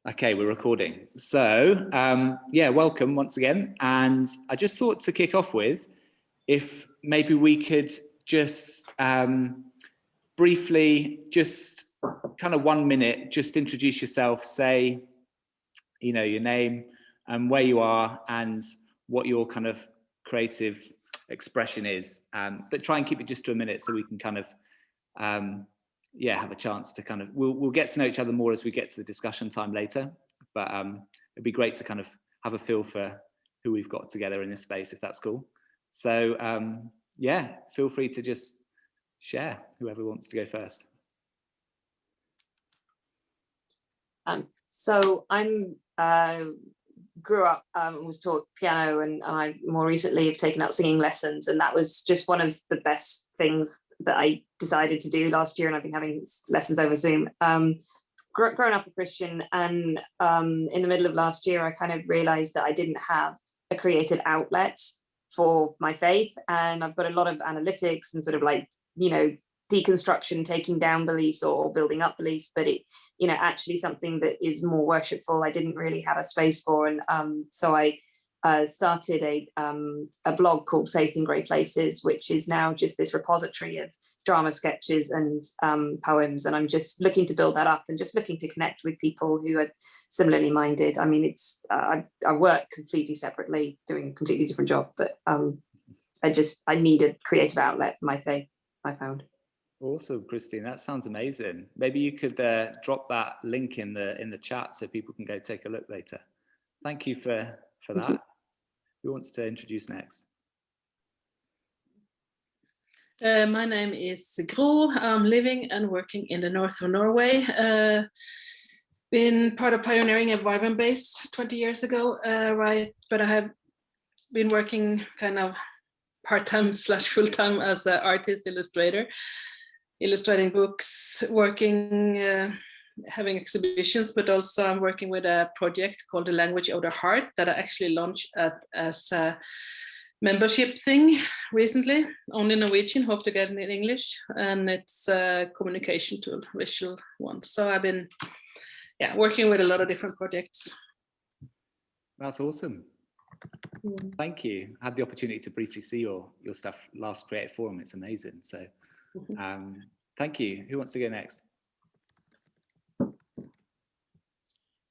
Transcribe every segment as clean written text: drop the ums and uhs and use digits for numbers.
Okay, we're recording. So, yeah, welcome once again. And I just thought to kick off with, if maybe we could just briefly, just kind of 1 minute, just introduce yourself, say, you know, your name and where you are and what your kind of creative expression is. But try and keep it just to a minute so we can kind of, yeah, have a chance to kind of, we'll get to know each other more as we get to the discussion time later, but it'd be great to kind of have a feel for who we've got together in this space, if that's cool. So yeah, feel free to just share, whoever wants to go first. So I'm grew up and was taught piano, and I more recently have taken up singing lessons, and that was just one of the best things that I decided to do last year, and I've been having lessons over Zoom. Grown up a Christian, and in the middle of last year, I kind of realized that I didn't have a creative outlet for my faith, and I've got a lot of analytics and sort of like, you know, deconstruction, taking down beliefs or building up beliefs, but it, you know, actually something that is more worshipful, I didn't really have a space for. And so I started a blog called Faith in Great Places, which is now just this repository of drama sketches and poems. And I'm just looking to build that up and just looking to connect with people who are similarly minded. I mean, it's I work completely separately, doing a completely different job, but I need a creative outlet for my faith, I found. Awesome, Christine. That sounds amazing. Maybe you could drop that link in the chat so people can go take a look later. Thank you for that. Who wants to introduce next? My name is Gro. I'm living and working in the north of Norway. Been part of pioneering a Vivan base 20 years ago, right? But I have been working kind of part-time / full-time as an artist illustrator, illustrating books, working, having exhibitions, but also I'm working with a project called The Language of the Heart that I actually launched as a membership thing recently, only Norwegian, hope to get it in English, and it's a communication tool, visual one. So I've been, yeah, working with a lot of different projects. That's awesome. Thank you. I had the opportunity to briefly see your stuff last Creative Forum. It's amazing. So thank you. Who wants to go next?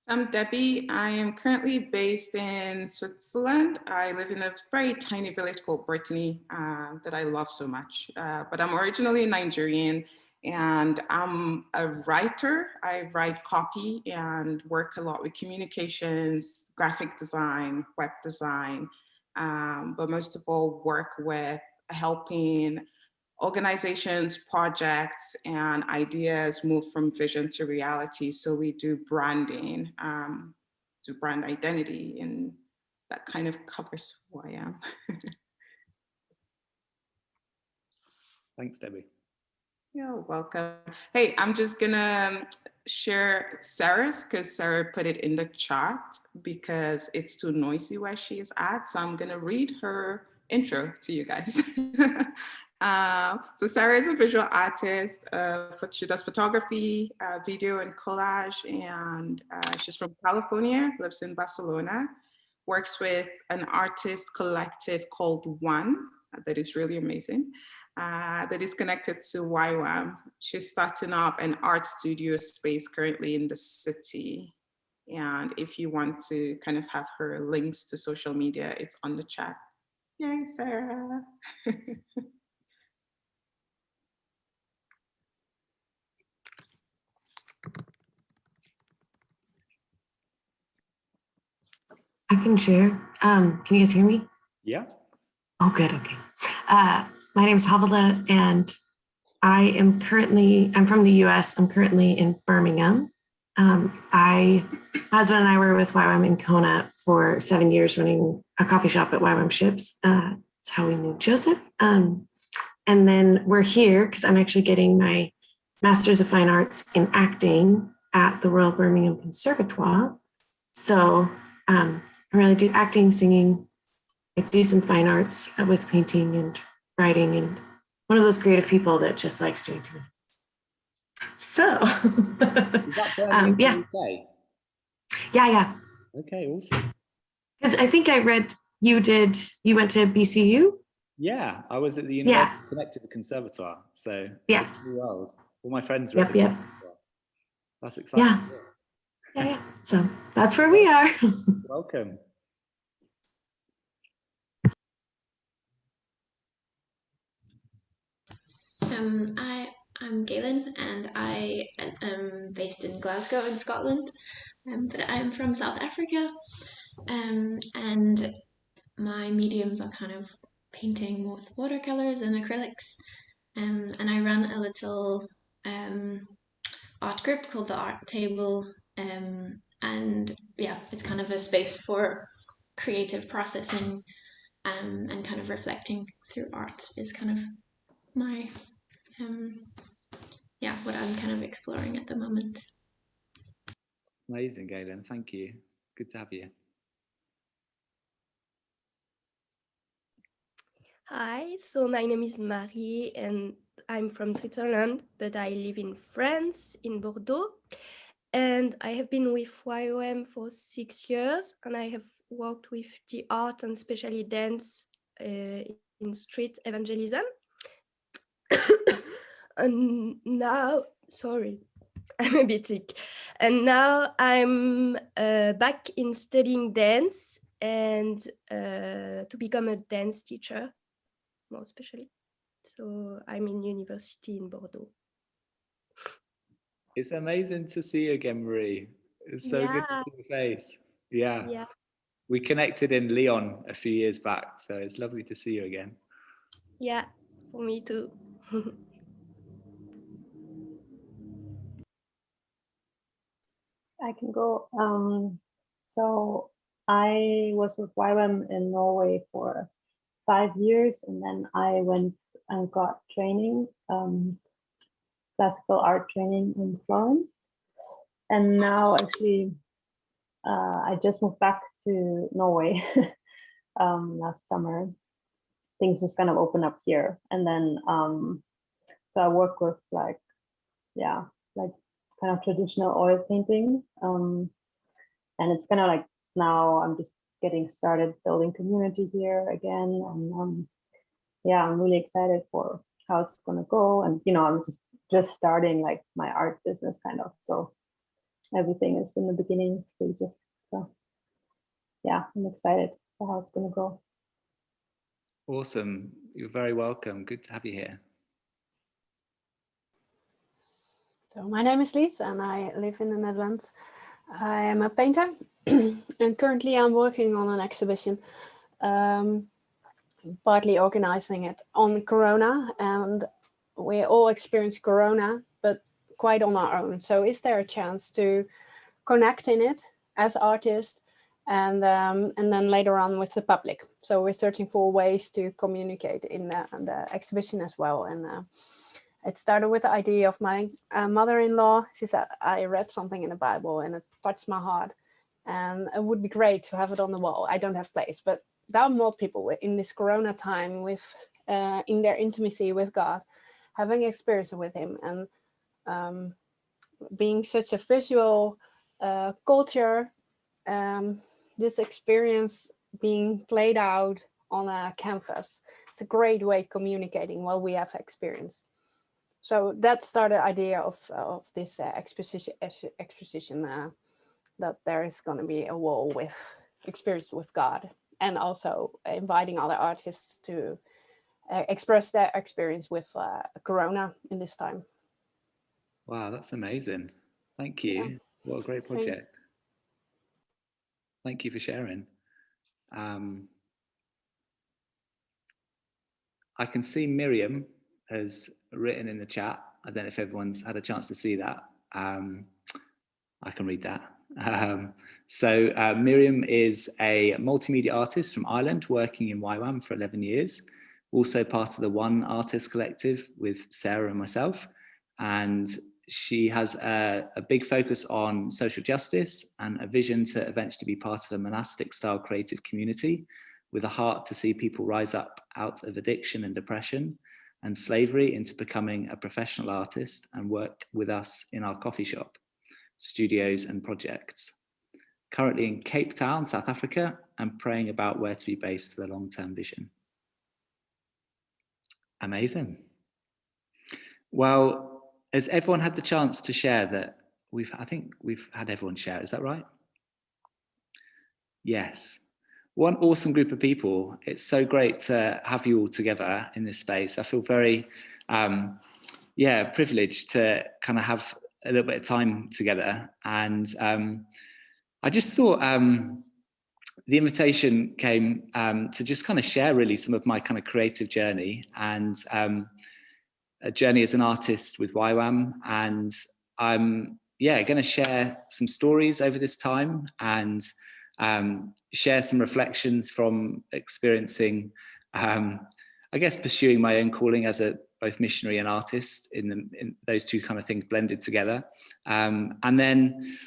I'm Debbie. I am currently based in Switzerland. I live in a very tiny village called Brittany that I love so much. But I'm originally Nigerian, and I'm a writer. I write copy and work a lot with communications, graphic design, web design, but most of all work with helping organizations, projects, and ideas move from vision to reality. So we do branding, do brand identity, and that kind of covers who I am. Thanks, Debbie. You're welcome. Hey, I'm just gonna share Sarah's because Sarah put it in the chat because it's too noisy where she is at. So I'm gonna read her intro to you guys. So Sarah is a visual artist. She does photography, video, and collage, and she's from California, lives in Barcelona, works with an artist collective called One, that is really amazing, that is connected to YWAM. She's starting up an art studio space currently in the city. And if you want to kind of have her links to social media, it's on the chat. Yay, Sarah. I can share. Can you guys hear me? Yeah. Oh, good. Okay. My name is Havilah, and I'm from the US. I'm currently in Birmingham. My husband and I were with YWAM in Kona for 7 years, running a coffee shop at YWAM Ships. That's how we knew Joseph. And then we're here because I'm actually getting my Master's of Fine Arts in Acting at the Royal Birmingham Conservatoire. So I really do acting, singing. I do some fine arts with painting and writing, and one of those creative people that just likes doing too. So, Is that Birmingham, yeah. UK? Yeah. Okay, awesome. Because I think I read you went to BCU? Yeah, I was at the University connected to the Conservatoire, so it's the world. All my friends were at the Conservatoire. That's exciting. Yeah. So that's where we are. Welcome. I'm Galen, and I am based in Glasgow in Scotland, but I'm from South Africa, and my mediums are kind of painting with watercolors and acrylics, and I run a little art group called the Art Table, and yeah, it's kind of a space for creative processing and kind of reflecting through art is kind of my what I'm kind of exploring at the moment. Amazing, Galen. Thank you. Good to have you. Hi, so my name is Marie and I'm from Switzerland, but I live in France, in Bordeaux. And I have been with YOM for 6 years, and I have worked with the art and especially dance in street evangelism. And now, sorry, I'm a bit sick. And now I'm back in studying dance and to become a dance teacher, more especially. So I'm in university in Bordeaux. It's amazing to see you again, Marie. It's so good to see your face. Yeah. We connected in Lyon a few years back, so it's lovely to see you again. Yeah, for me too. I can go. So I was with YWAM in Norway for 5 years, and then I went and got training, classical art training in Florence. And now actually, I just moved back to Norway last summer. Things just kind of opened up here, and then so I work with like kind of traditional oil painting, and it's kind of like now I'm just getting started building community here again, and I'm really excited for how it's gonna go, and I'm just starting like my art business kind of, so everything is in the beginning stages. So yeah, I'm excited for how it's gonna go. Awesome. You're very welcome. Good to have you here. So my name is Lies and I live in the Netherlands. I am a painter and currently I'm working on an exhibition, partly organizing it on Corona, and we all experience Corona, but quite on our own. So is there a chance to connect in it as artists and then later on with the public? So we're searching for ways to communicate in the exhibition as well. And it started with the idea of my mother-in-law. She said, I read something in the Bible and it touched my heart. And it would be great to have it on the wall. I don't have place, but there are more people in this Corona time with in their intimacy with God, having experience with him, and being such a visual culture, this experience being played out on a canvas. It's a great way of communicating what we have experienced. So that started the idea of this exposition that there is going to be a wall with experience with God, and also inviting other artists to express their experience with Corona in this time. Wow, that's amazing. Thank you. Yeah. What a great project. Thanks. Thank you for sharing. I can see Miriam has written in the chat. I don't know if everyone's had a chance to see that. I can read that. Miriam is a multimedia artist from Ireland working in YWAM for 11 years, also part of the One Artist Collective with Sarah and myself. And she has a big focus on social justice and a vision to eventually be part of a monastic style creative community with a heart to see people rise up out of addiction and depression and slavery into becoming a professional artist and work with us in our coffee shop, studios and projects. currently in Cape Town, South Africa, and praying about where to be based for the long-term vision. Amazing. Well, has everyone had the chance to share that? I think we've had everyone share, is that right? Yes. One awesome group of people. It's so great to have you all together in this space. I feel very, privileged to kind of have a little bit of time together. And I just thought the invitation came to just kind of share really some of my kind of creative journey and a journey as an artist with YWAM. And I'm going to share some stories over this time and share some reflections from experiencing, I guess, pursuing my own calling as a both missionary and artist in those two kind of things blended together. And then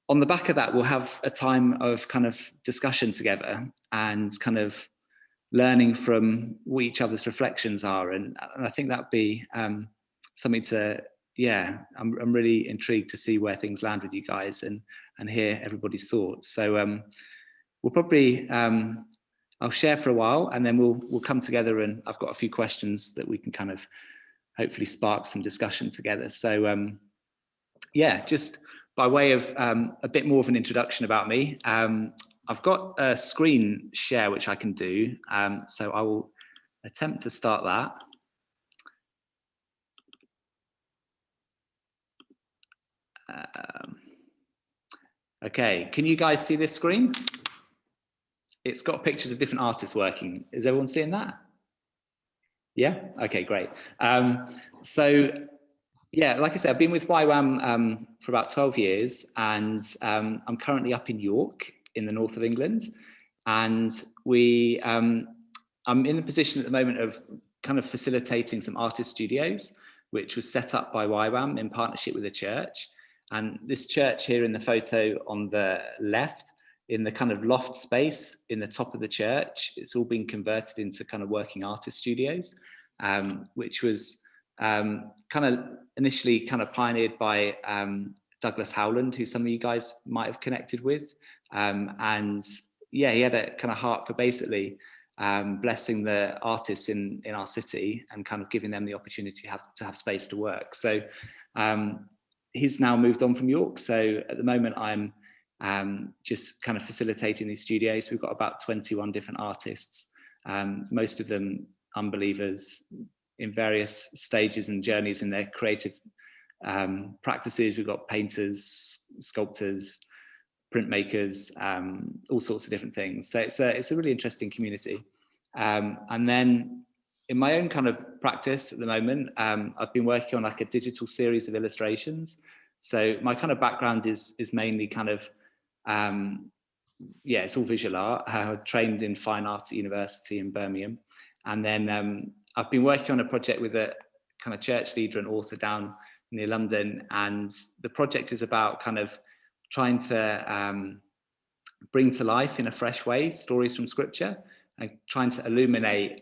on the back of that, we'll have a time of kind of discussion together and kind of learning from what each other's reflections are. And I think that'd be something to, I'm really intrigued to see where things land with you guys and hear everybody's thoughts. So we'll probably, I'll share for a while and then we'll come together, and I've got a few questions that we can kind of hopefully spark some discussion together. So just by way of a bit more of an introduction about me, I've got a screen share which I can do. So I will attempt to start that. Okay, can you guys see this screen? It's got pictures of different artists working. Is everyone seeing that? Yeah, okay, great. So yeah, like I said, I've been with YWAM for about 12 years, and I'm currently up in York in the north of England. And I'm in the position at the moment of kind of facilitating some artist studios, which was set up by YWAM in partnership with a church. And this church here in the photo on the left, in the kind of loft space in the top of the church, it's all been converted into kind of working artist studios, which was kind of initially kind of pioneered by Douglas Howland, who some of you guys might have connected with. And yeah, he had a kind of heart for basically blessing the artists in our city and kind of giving them the opportunity to have space to work. So he's now moved on from York. So at the moment I'm just kind of facilitating these studios. We've got about 21 different artists, most of them unbelievers in various stages and journeys in their creative practices. We've got painters, sculptors, printmakers, all sorts of different things. So it's a really interesting community. And then in my own kind of practice at the moment, I've been working on like a digital series of illustrations. So my kind of background is mainly kind of, it's all visual art. I trained in fine art at university in Birmingham. And then I've been working on a project with a kind of church leader and author down near London. And the project is about kind of trying to bring to life in a fresh way stories from scripture and trying to illuminate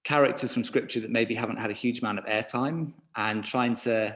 characters from scripture that maybe haven't had a huge amount of airtime, and trying to,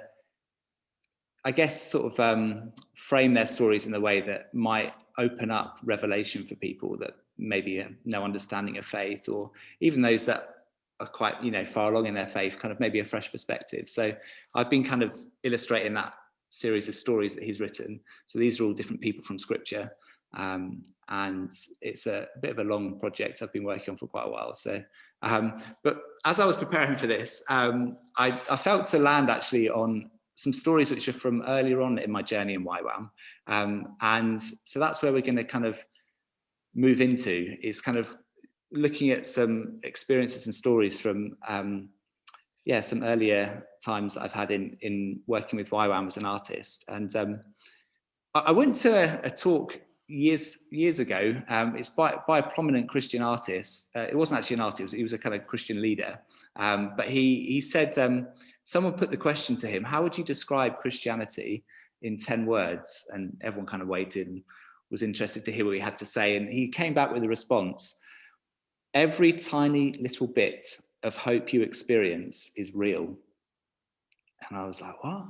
I guess, sort of frame their stories in a way that might open up revelation for people that maybe have no understanding of faith, or even those that are quite, far along in their faith, kind of maybe a fresh perspective. So I've been kind of illustrating that series of stories that he's written. So these are all different people from scripture. And it's a bit of a long project I've been working on for quite a while. So, but as I was preparing for this, I felt to land actually on some stories which are from earlier on in my journey in YWAM. And so that's where we're going to kind of move into, is kind of looking at some experiences and stories from some earlier times that I've had in working with YWAM as an artist. And I went to a talk years ago. It's by a prominent Christian artist. It wasn't actually an artist, he was a kind of Christian leader. But he said, someone put the question to him, how would you describe Christianity in 10 words? And everyone kind of waited and was interested to hear what he had to say. And he came back with a response: every tiny little bit of hope you experience is real. And I was like, what?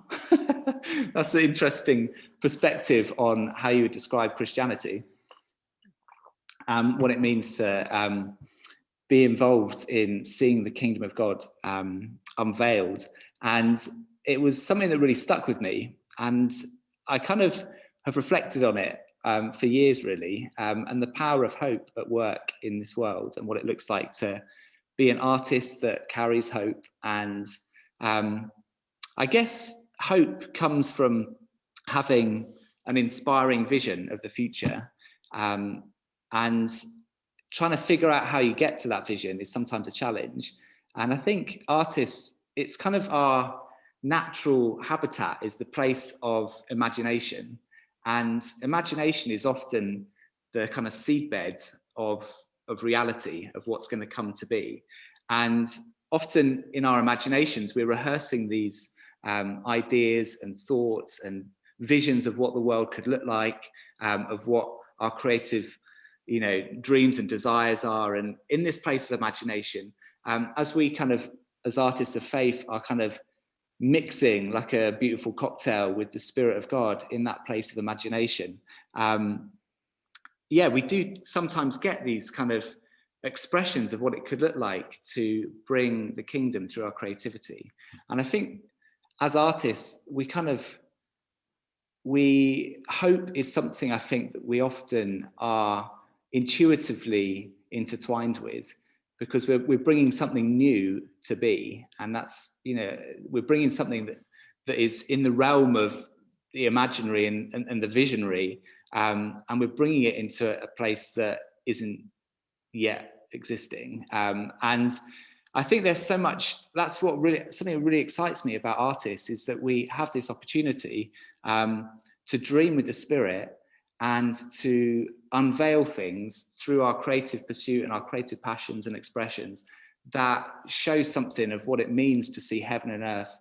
That's an interesting perspective on how you would describe Christianity. What it means to be involved in seeing the kingdom of God unveiled. And it was something that really stuck with me. And I kind of have reflected on it for years, really, and the power of hope at work in this world and what it looks like to be an artist that carries hope. And I guess hope comes from having an inspiring vision of the future, and trying to figure out how you get to that vision is sometimes a challenge. And I think artists, it's kind of our natural habitat is the place of imagination. And imagination is often the kind of seedbed of reality, of what's going to come to be. And often in our imaginations, we're rehearsing these ideas and thoughts and visions of what the world could look like, of what our creative, you know, dreams and desires are. And in this place of imagination, as we kind of, as artists of faith, are kind of mixing like a beautiful cocktail with the Spirit of God in that place of imagination. Yeah, we do sometimes get these kind of expressions of what it could look like to bring the kingdom through our creativity. And I think as artists, hope is something I think that we often are intuitively intertwined with, because we're bringing something new to be. And that's, you know, we're bringing something that is in the realm of the imaginary and the visionary, and we're bringing it into a place that isn't yet existing. And I think there's so much, that's what really, something that really excites me about artists, is that we have this opportunity to dream with the Spirit and to unveil things through our creative pursuit and our creative passions and expressions that show something of what it means to see heaven and earth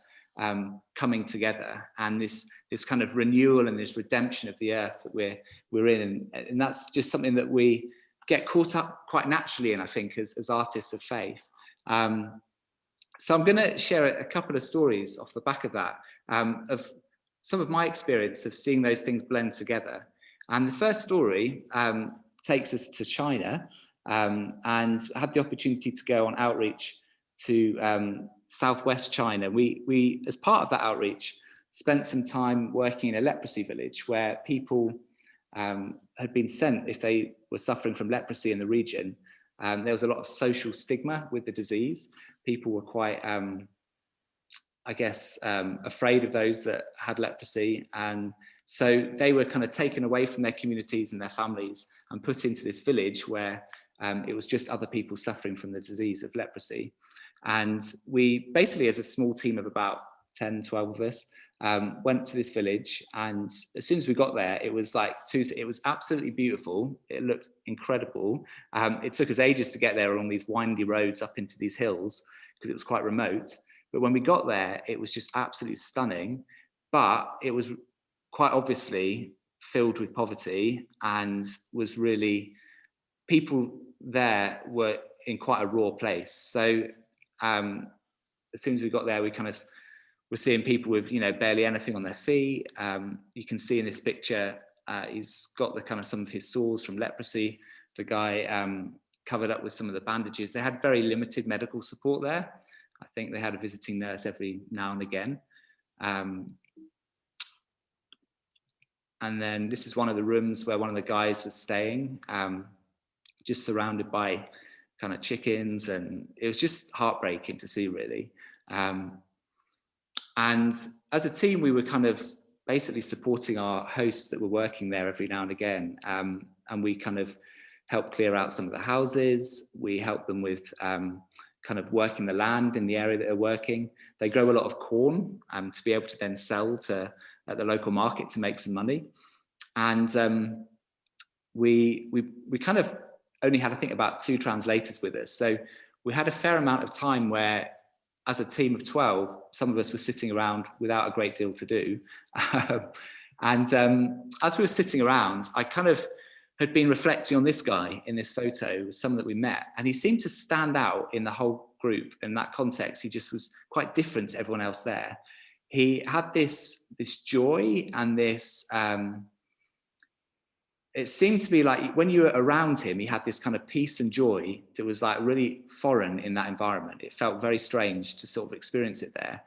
coming together, and this kind of renewal and this redemption of the earth that we're in. And that's just something that we get caught up quite naturally in, I think, as artists of faith. So I'm going to share a couple of stories off the back of that, of some of my experience of seeing those things blend together. And the first story takes us to China, and I had the opportunity to go on outreach to Southwest China. We, as part of that outreach, spent some time working in a leprosy village where people had been sent if they were suffering from leprosy in the region. There was a lot of social stigma with the disease. People were quite, I guess, afraid of those that had leprosy. And so they were kind of taken away from their communities and their families and put into this village where it was just other people suffering from the disease of leprosy. And we basically, as a small team of about 10, 12 of us, went to this village. And as soon as we got there, it was like, it was absolutely beautiful. It looked incredible. It took us ages to get there along these windy roads up into these hills because it was quite remote. But when we got there, it was just absolutely stunning. But it was quite obviously filled with poverty, and was really, people there were in quite a raw place. So as soon as we got there, we kind of were seeing people with, you know, barely anything on their feet. You can see in this picture, he's got the kind of some of his sores from leprosy. The guy covered up with some of the bandages. They had very limited medical support there. I think they had a visiting nurse every now and again. And then this is one of the rooms where one of the guys was staying, just surrounded by kind of chickens, and it was just heartbreaking to see, really. And as a team, we were kind of basically supporting our hosts that were working there every now and again. And we kind of helped clear out some of the houses. We helped them with kind of working the land in the area that they're working. They grow a lot of corn to be able to then sell at the local market to make some money. And we kind of only had, I think, about 2 translators with us. So we had a fair amount of time where, as a team of 12, some of us were sitting around without a great deal to do. And as we were sitting around, I kind of had been reflecting on this guy in this photo, someone that we met, and he seemed to stand out in the whole group. In that context, he just was quite different to everyone else there. he had this joy and this, it seemed to be like when you were around him, he had this kind of peace and joy that was like really foreign in that environment. It felt very strange to sort of experience it there,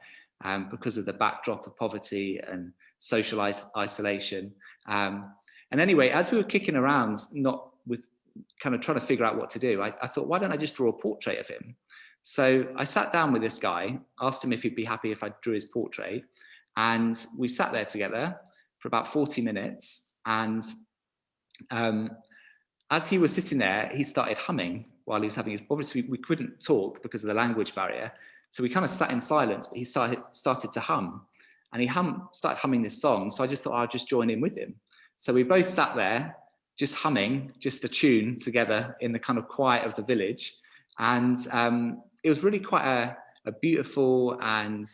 because of the backdrop of poverty and social isolation. And anyway, as we were kicking around, not with kind of trying to figure out what to do, I thought, why don't I just draw a portrait of him? So I sat down with this guy, asked him if he'd be happy if I drew his portrait. And we sat there together for about 40 minutes. And as he was sitting there, he started humming while he was having his, obviously we couldn't talk because of the language barrier. So we kind of sat in silence, but he started to hum. And he started humming this song. So I just thought I'd just join in with him. So we both sat there just humming, just a tune together in the kind of quiet of the village. And it was really quite a beautiful and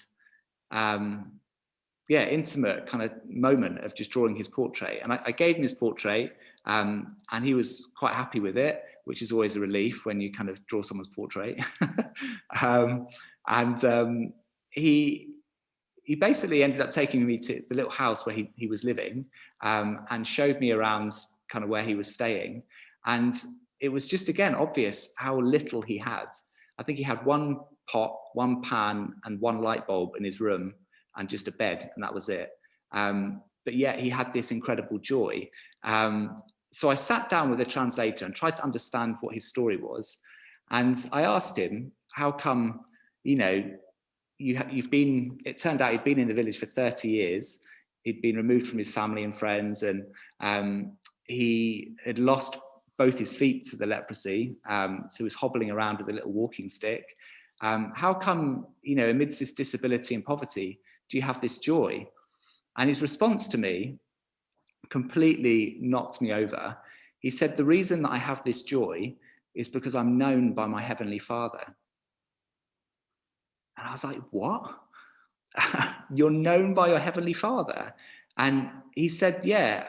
intimate kind of moment of just drawing his portrait. And I gave him his portrait, and he was quite happy with it, which is always a relief when you kind of draw someone's portrait. He basically ended up taking me to the little house where he was living, and showed me around kind of where he was staying. And it was just, again, obvious how little he had. I think he had one pot, one pan, and one light bulb in his room, and just a bed, and that was it. But yet he had this incredible joy. So I sat down with a translator and tried to understand what his story was. And I asked him, how come, you've been, it turned out he'd been in the village for 30 years. He'd been removed from his family and friends, and he had lost both his feet to the leprosy. So he was hobbling around with a little walking stick. How come, amidst this disability and poverty, do you have this joy? And his response to me completely knocked me over. He said, the reason that I have this joy is because I'm known by my Heavenly Father. And I was like, what? You're known by your Heavenly Father? And he said, yeah.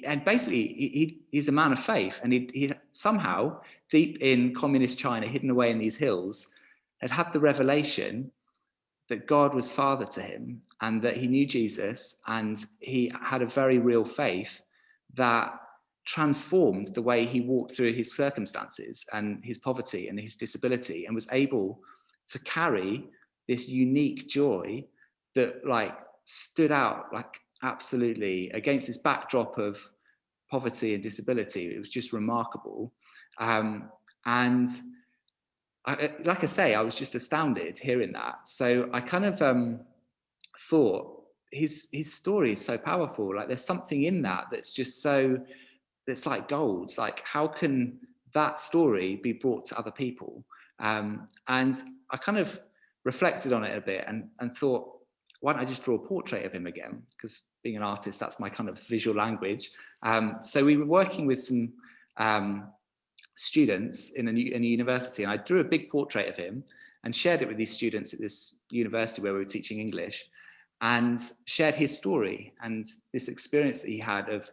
And basically, he's a man of faith. And he somehow, deep in communist China, hidden away in these hills, had the revelation that God was Father to him, and that he knew Jesus, and he had a very real faith that transformed the way he walked through his circumstances and his poverty and his disability, and was able to carry this unique joy that like stood out like absolutely against this backdrop of poverty and disability. It was just remarkable. And like I say, I was just astounded hearing that. So I kind of thought his story is so powerful. Like there's something in that that's just that's like gold. It's like, how can that story be brought to other people? And I kind of reflected on it a bit and thought, why don't I just draw a portrait of him again? Because being an artist, that's my kind of visual language. So we were working with some students in a university, and I drew a big portrait of him and shared it with these students at this university where we were teaching English, and shared his story and this experience that he had of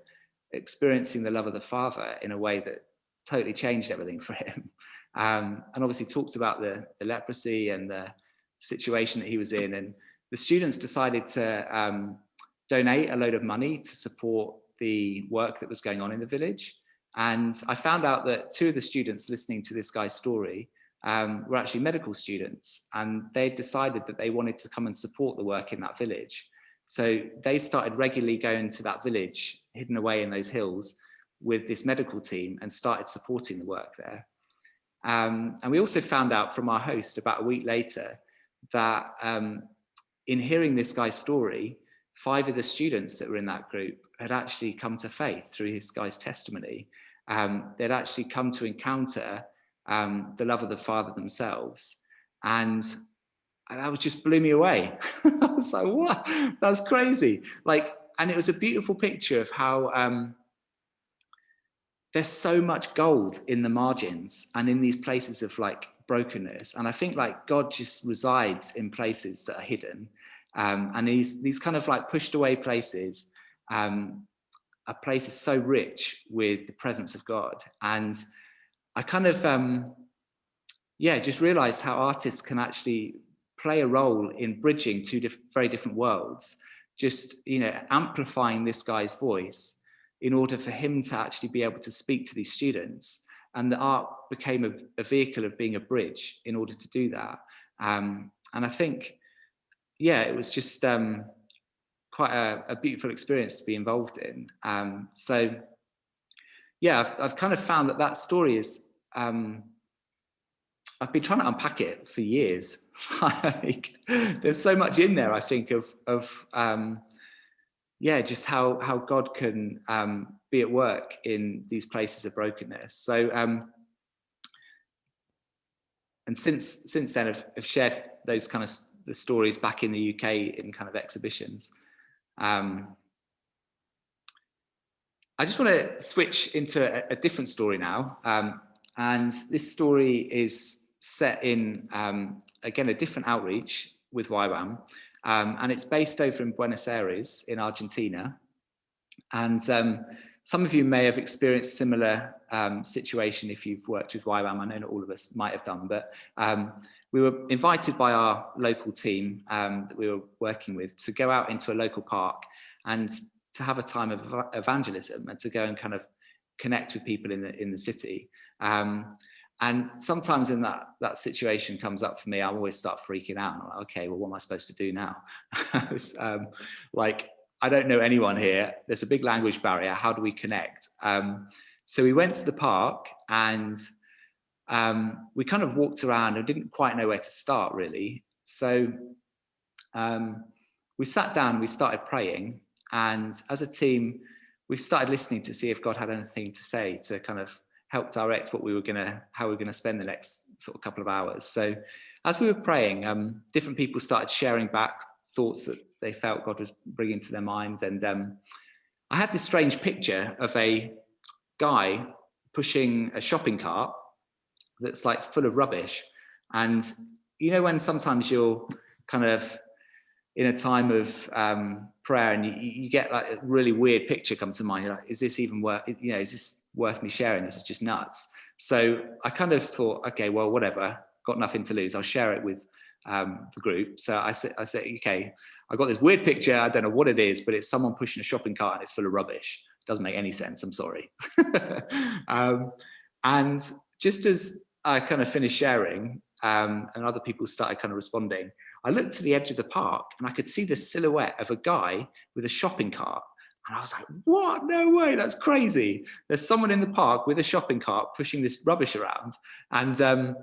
experiencing the love of the Father in a way that totally changed everything for him. And obviously talked about the leprosy and the situation that he was in. And the students decided to donate a load of money to support the work that was going on in the village. And I found out that 2 of the students listening to this guy's story were actually medical students, and they decided that they wanted to come and support the work in that village. So they started regularly going to that village hidden away in those hills with this medical team and started supporting the work there. And we also found out from our host about a week later that in hearing this guy's story, 5 of the students that were in that group had actually come to faith through this guy's testimony. They'd actually come to encounter the love of the Father themselves. And that was just blew me away. I was like, what? That's crazy. Like, and it was a beautiful picture of how there's so much gold in the margins and in these places of like brokenness. And I think like God just resides in places that are hidden. And these kind of like pushed away places, a place is so rich with the presence of God. And I kind of, just realized how artists can actually play a role in bridging two very different worlds, just, you know, amplifying this guy's voice in order for him to actually be able to speak to these students. And the art became a vehicle of being a bridge in order to do that. And I think, yeah, it was just quite a beautiful experience to be involved in. So yeah, I've kind of found that story is, I've been trying to unpack it for years. Like, there's so much in there, I think, of yeah, just how God can be at work in these places of brokenness. So, and since then, I've shared those kind of the stories back in the UK in kind of exhibitions. I just want to switch into a different story now, and this story is set in again a different outreach with YWAM, and it's based over in Buenos Aires in Argentina. And some of you may have experienced similar situation if you've worked with YWAM. I know not all of us might have done, but we were invited by our local team that we were working with to go out into a local park and to have a time of evangelism and to go and kind of connect with people in the city. And sometimes in that situation comes up for me, I always start freaking out. I'm like, okay, well, what am I supposed to do now? Like, I don't know anyone here. There's a big language barrier. How do we connect? So we went to the park and we kind of walked around and didn't quite know where to start, really. So we sat down and we started praying. And as a team, we started listening to see if God had anything to say to kind of help direct how we were gonna spend the next sort of couple of hours. So as we were praying, different people started sharing back thoughts that they felt God was bringing to their mind. And I had this strange picture of a guy pushing a shopping cart that's like full of rubbish. And you know, when sometimes you're kind of in a time of prayer and you get like a really weird picture come to mind. You're like, is this even worth, you know, is this worth me sharing? This is just nuts. So I kind of thought, okay, well, whatever, got nothing to lose. I'll share it with the group. So I said, okay, I got this weird picture. I don't know what it is, but it's someone pushing a shopping cart and it's full of rubbish. Doesn't make any sense. I'm sorry. And just as I kind of finished sharing and other people started kind of responding, I looked to the edge of the park and I could see the silhouette of a guy with a shopping cart. And I was like, what? No way, that's crazy. There's someone in the park with a shopping cart pushing this rubbish around. And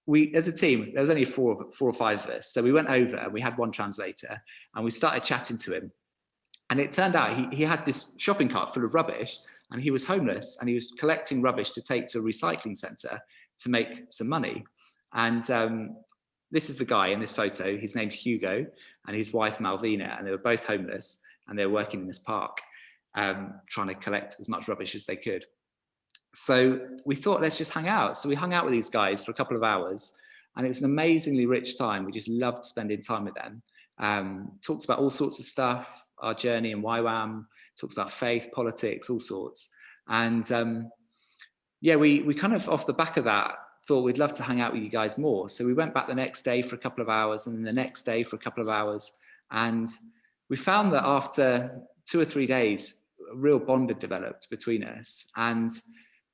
we, as a team, there was only four or five of us. So we went over and we had one translator and we started chatting to him. And it turned out he had this shopping cart full of rubbish and he was homeless and he was collecting rubbish to take to a recycling centre to make some money. And this is the guy in this photo. He's named Hugo and his wife Malvina, and they were both homeless and they were working in this park trying to collect as much rubbish as they could. So we thought, let's just hang out. So we hung out with these guys for a couple of hours and it was an amazingly rich time. We just loved spending time with them. Talked about all sorts of stuff, our journey in YWAM, talked about faith, politics, all sorts. And yeah, we kind of off the back of that thought we'd love to hang out with you guys more. So we went back the next day for a couple of hours and then the next day for a couple of hours. And we found that after 2 or 3 days, a real bond had developed between us. And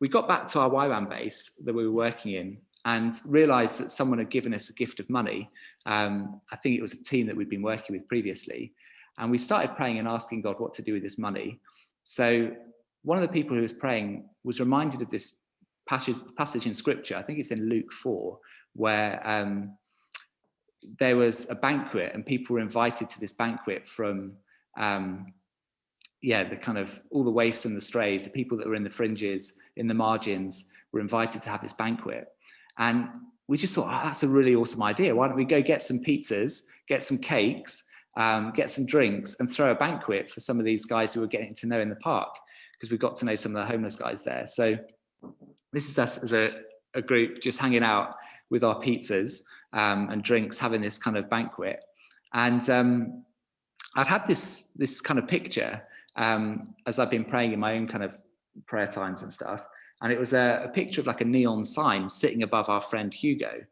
we got back to our YWAM base that we were working in and realized that someone had given us a gift of money. I think it was a team that we'd been working with previously. And we started praying and asking God what to do with this money. So one of the people who was praying was reminded of this passage in scripture. I think it's in Luke 4, where there was a banquet and people were invited to this banquet from the kind of all the waifs and the strays, the people that were in the fringes, in the margins, were invited to have this banquet. And we just thought, oh, that's a really awesome idea. Why don't we go get some pizzas, get some cakes, get some drinks and throw a banquet for some of these guys who were getting to know in the park, because we got to know some of the homeless guys there. So this is us as a group just hanging out with our pizzas and drinks, having this kind of banquet. And I've had this kind of picture as I've been praying in my own kind of prayer times and stuff. And it was a picture of like a neon sign sitting above our friend Hugo.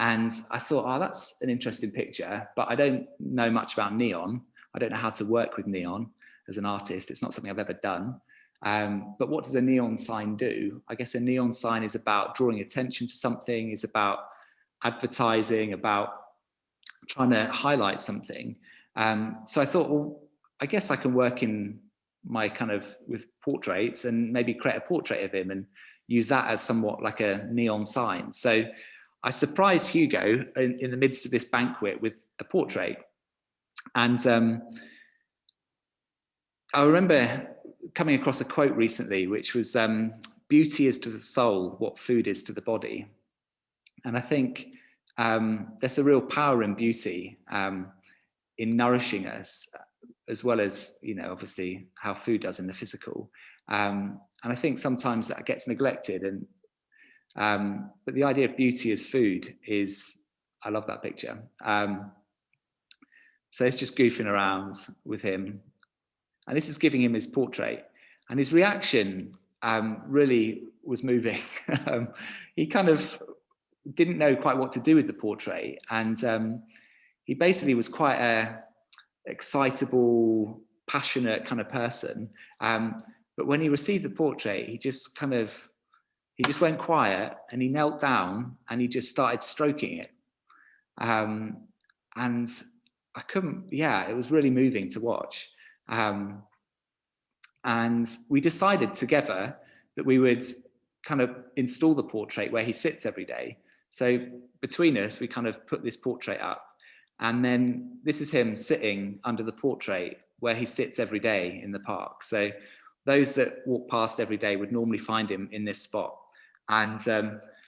And I thought, oh, that's an interesting picture, but I don't know much about neon. I don't know how to work with neon as an artist. It's not something I've ever done. But what does a neon sign do? I guess a neon sign is about drawing attention to something, is about advertising, about trying to highlight something. So I thought, well, I guess I can work in my kind of with portraits and maybe create a portrait of him and use that as somewhat like a neon sign. So I surprised Hugo in the midst of this banquet with a portrait. And I remember coming across a quote recently, which was, beauty is to the soul what food is to the body. And I think there's a real power in beauty in nourishing us, as well as, you know, obviously how food does in the physical. And I think sometimes that gets neglected. And but the idea of beauty as food is, I love that picture. So it's just goofing around with him. And this is giving him his portrait. And his reaction really was moving. He kind of didn't know quite what to do with the portrait. And he basically was quite a excitable, passionate kind of person. But when he received the portrait, he just went quiet and he knelt down and he just started stroking it. And I couldn't, yeah, it was really moving to watch. And we decided together that we would kind of install the portrait where he sits every day. So between us, we kind of put this portrait up. And then this is him sitting under the portrait where he sits every day in the park. So those that walk past every day would normally find him in this spot. And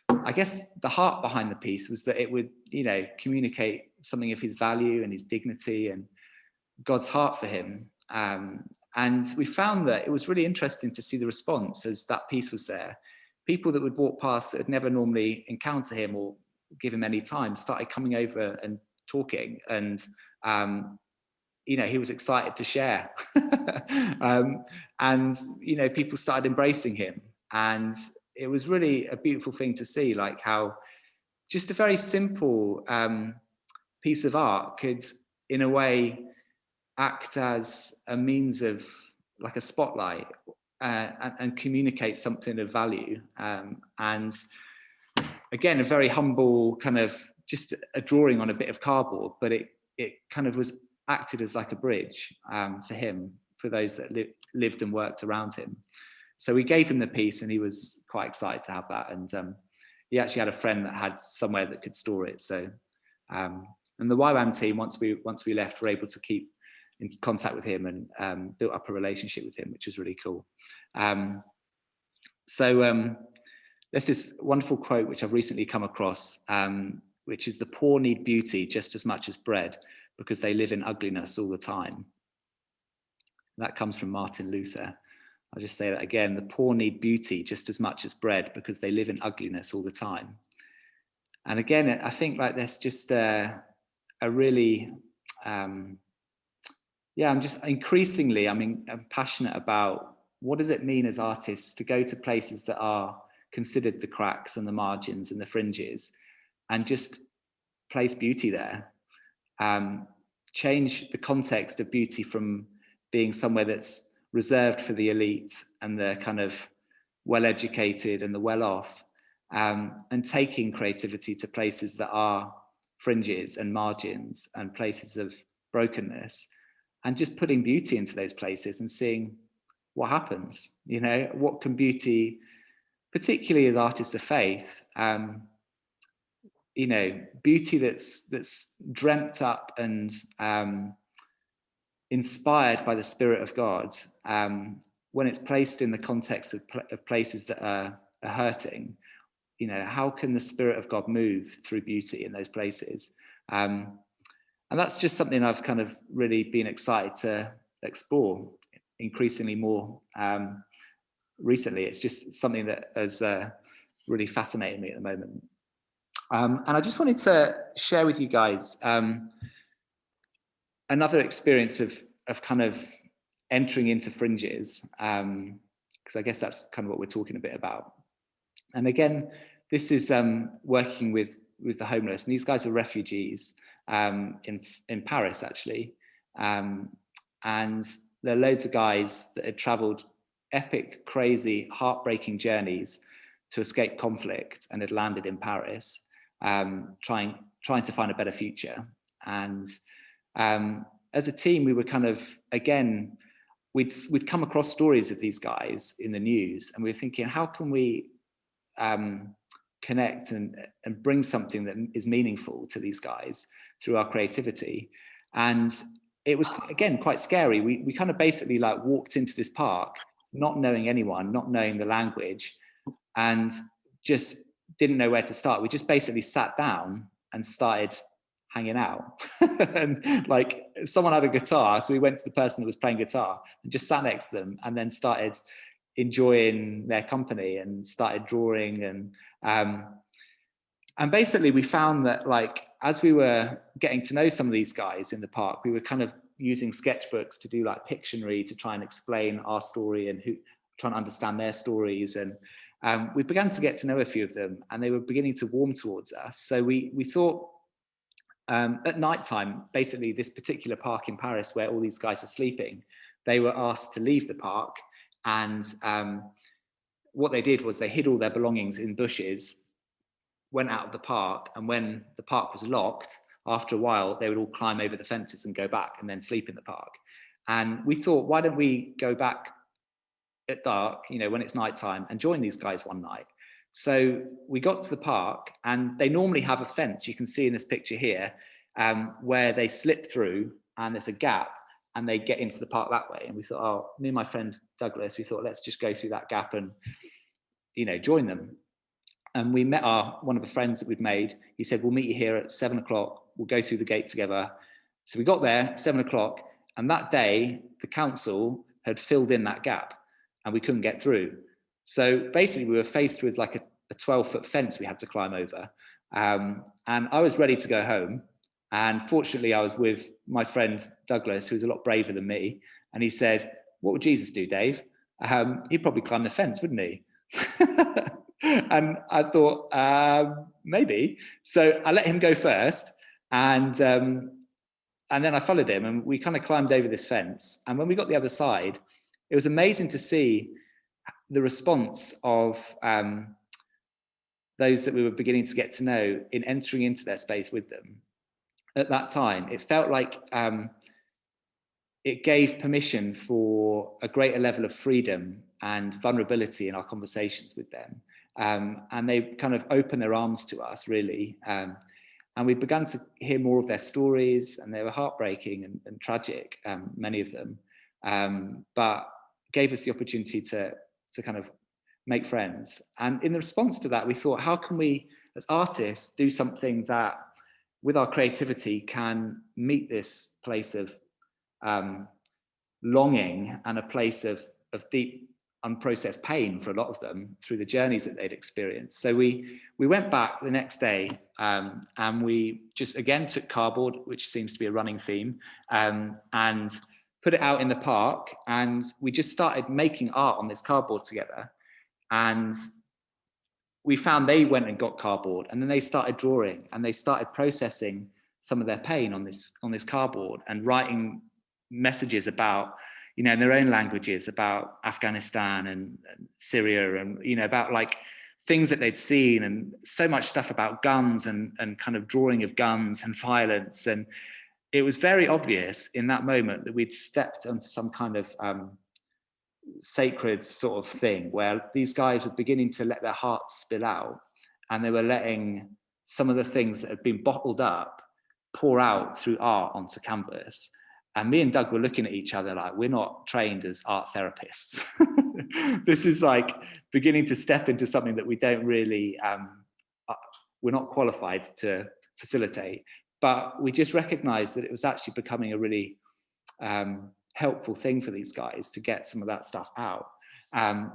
I guess the heart behind the piece was that it would, you know, communicate something of his value and his dignity and God's heart for him. And we found that it was really interesting to see the response as that piece was there. People that would walk past that would never normally encounter him or give him any time started coming over and talking. And, you know, he was excited to share. And, you know, people started embracing him. And it was really a beautiful thing to see, like how just a very simple piece of art could, in a way, act as a means of like a spotlight and communicate something of value. And again, a very humble kind of just a drawing on a bit of cardboard, but it kind of was acted as like a bridge for him, for those that lived and worked around him. So we gave him the piece and he was quite excited to have that. And he actually had a friend that had somewhere that could store it. So, and the YWAM team, once we left, were able to keep in contact with him and built up a relationship with him, which was really cool. So there's this wonderful quote which I've recently come across, which is, "The poor need beauty just as much as bread because they live in ugliness all the time." And that comes from Martin Luther. I'll just say that again: the poor need beauty just as much as bread because they live in ugliness all the time. And again, I think like there's just a really, yeah, I'm just increasingly, I'm passionate about what does it mean as artists to go to places that are considered the cracks and the margins and the fringes and just place beauty there. Change the context of beauty from being somewhere that's reserved for the elite and the kind of well-educated and the well-off, and taking creativity to places that are fringes and margins and places of brokenness, and just putting beauty into those places and seeing what happens. You know, what can beauty, particularly as artists of faith, you know, beauty that's dreamt up and inspired by the Spirit of God, when it's placed in the context of places that are hurting, you know, how can the Spirit of God move through beauty in those places? And that's just something I've kind of really been excited to explore increasingly more recently. It's just something that has really fascinated me at the moment. And I just wanted to share with you guys another experience of kind of entering into fringes, because I guess that's kind of what we're talking a bit about. And again, this is working with the homeless, and these guys were refugees in Paris actually, and there are loads of guys that had traveled epic, crazy, heartbreaking journeys to escape conflict and had landed in Paris, trying to find a better future. And as a team, we were kind of, again, we'd come across stories of these guys in the news, and we were thinking, how can we connect and bring something that is meaningful to these guys through our creativity? And it was, again, quite scary. We kind of basically like walked into this park, not knowing anyone, not knowing the language, and just didn't know where to start. We just basically sat down and started hanging out. And like, someone had a guitar, so we went to the person that was playing guitar and just sat next to them, and then started enjoying their company and started drawing. And basically we found that, like, as we were getting to know some of these guys in the park, we were kind of using sketchbooks to do like Pictionary to try and explain our story and trying to understand their stories. And we began to get to know a few of them, and they were beginning to warm towards us. So we thought, at nighttime, basically this particular park in Paris where all these guys are sleeping, they were asked to leave the park. And what they did was they hid all their belongings in bushes, went out of the park, and when the park was locked, after a while, they would all climb over the fences and go back and then sleep in the park. And we thought, why don't we go back at dark, you know, when it's nighttime, and join these guys one night? So we got to the park, and they normally have a fence, you can see in this picture here, where they slip through, and there's a gap, and they get into the park that way. And we thought, oh, me and my friend Douglas, we thought, let's just go through that gap and, you know, join them. And we met one of the friends that we'd made. He said, we'll meet you here at 7 o'clock. We'll go through the gate together. So we got there 7 o'clock, and that day the council had filled in that gap and we couldn't get through. So basically we were faced with like a 12-foot fence we had to climb over. And I was ready to go home. And fortunately I was with my friend Douglas, who's a lot braver than me. And he said, what would Jesus do, Dave? He'd probably climb the fence, wouldn't he? And I thought, maybe. So I let him go first, and then I followed him, and we kind of climbed over this fence. And when we got the other side, it was amazing to see the response of those that we were beginning to get to know in entering into their space with them. At that time, it felt like it gave permission for a greater level of freedom and vulnerability in our conversations with them. And they kind of opened their arms to us, really. And we began to hear more of their stories, and they were heartbreaking and tragic, many of them, but gave us the opportunity to kind of make friends. And in the response to that, we thought, how can we, as artists, do something that, with our creativity, can meet this place of longing and a place of deep unprocessed pain for a lot of them through the journeys that they'd experienced. So we went back the next day, and we just again took cardboard, which seems to be a running theme, and put it out in the park, and we just started making art on this cardboard together. And we found they went and got cardboard, and then they started drawing, and they started processing some of their pain on this cardboard and writing messages about, you know, in their own languages, about Afghanistan and Syria, and, you know, about like things that they'd seen, and so much stuff about guns and kind of drawing of guns and violence. And it was very obvious in that moment that we'd stepped onto some kind of sacred sort of thing, where these guys were beginning to let their hearts spill out, and they were letting some of the things that had been bottled up pour out through art onto canvas. And me and Doug were looking at each other like, we're not trained as art therapists. This is like beginning to step into something that we don't really, we're not qualified to facilitate. But we just recognized that it was actually becoming a really helpful thing for these guys to get some of that stuff out.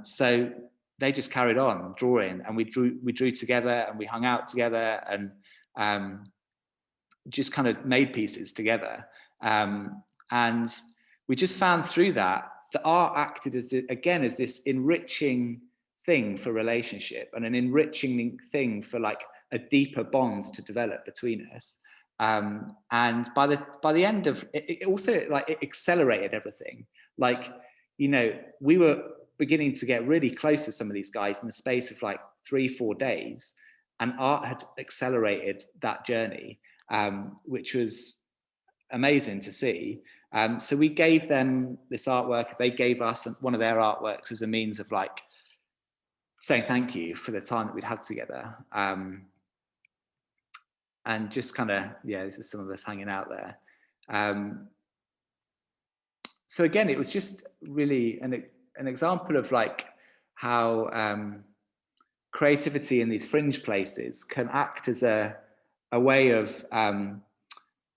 So they just carried on drawing, and we drew together, and we hung out together, and just kind of made pieces together. And we just found through that art acted as, again, as this enriching thing for relationship, and an enriching thing for like a deeper bond to develop between us. And by the end of it also, like, it accelerated everything. Like, you know, we were beginning to get really close with some of these guys in the space of like 3-4 days, and art had accelerated that journey, which was amazing to see. So we gave them this artwork, they gave us one of their artworks as a means of like saying thank you for the time that we'd had together. And just kind of, yeah, this is some of us hanging out there. So again, it was just really an example of like how creativity in these fringe places can act as a way of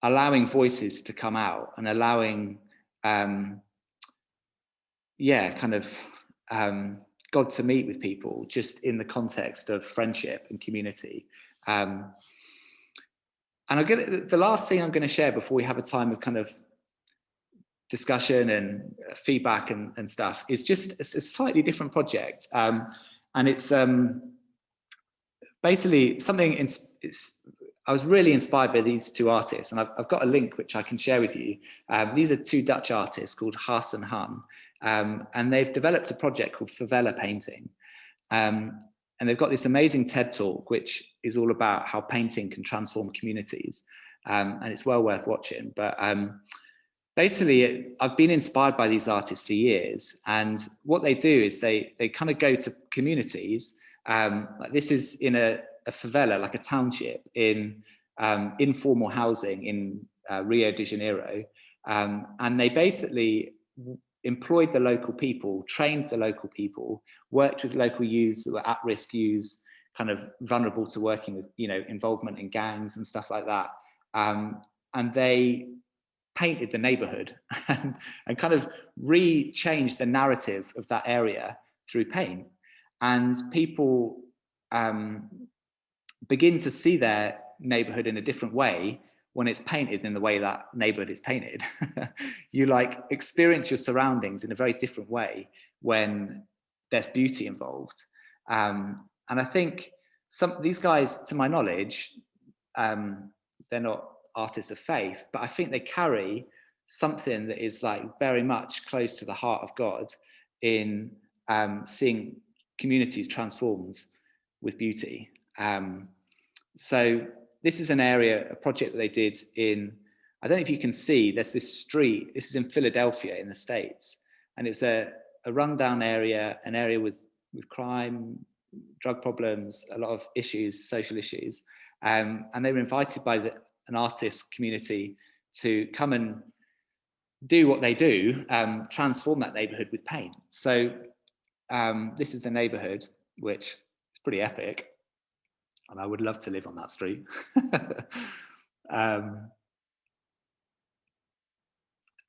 allowing voices to come out and allowing, yeah, kind of God to meet with people just in the context of friendship and community. And I'm gonna, the last thing I'm going to share before we have a time of kind of discussion and feedback and stuff is just a slightly different project. And it's basically something, I was really inspired by these two artists, and I've got a link which I can share with you. These are two Dutch artists called Haas and Han, and they've developed a project called Favela Painting. And they've got this amazing TED talk, which is all about how painting can transform communities. And it's well worth watching. But basically, I've been inspired by these artists for years. And what they do is they kind of go to communities. Like this is in a favela, like a township in informal housing in Rio de Janeiro. And they basically employed the local people, trained the local people, worked with local youths that were at-risk youths, kind of vulnerable to working with, you know, involvement in gangs and stuff like that. And they painted the neighborhood and kind of re-changed the narrative of that area through paint. And people begin to see their neighborhood in a different way when it's painted in the way that neighborhood is painted. You like experience your surroundings in a very different way when there's beauty involved. And I think these guys, to my knowledge, they're not artists of faith, but I think they carry something that is like very much close to the heart of God in seeing communities transformed with beauty. So this is an area, a project that they did in, I don't know if you can see, there's this street, this is in Philadelphia in the States, and it's a rundown area, an area with crime, drug problems, a lot of issues, social issues. And they were invited by an artist community to come and do what they do, transform that neighborhood with paint. So this is the neighborhood, which is pretty epic. And I would love to live on that street.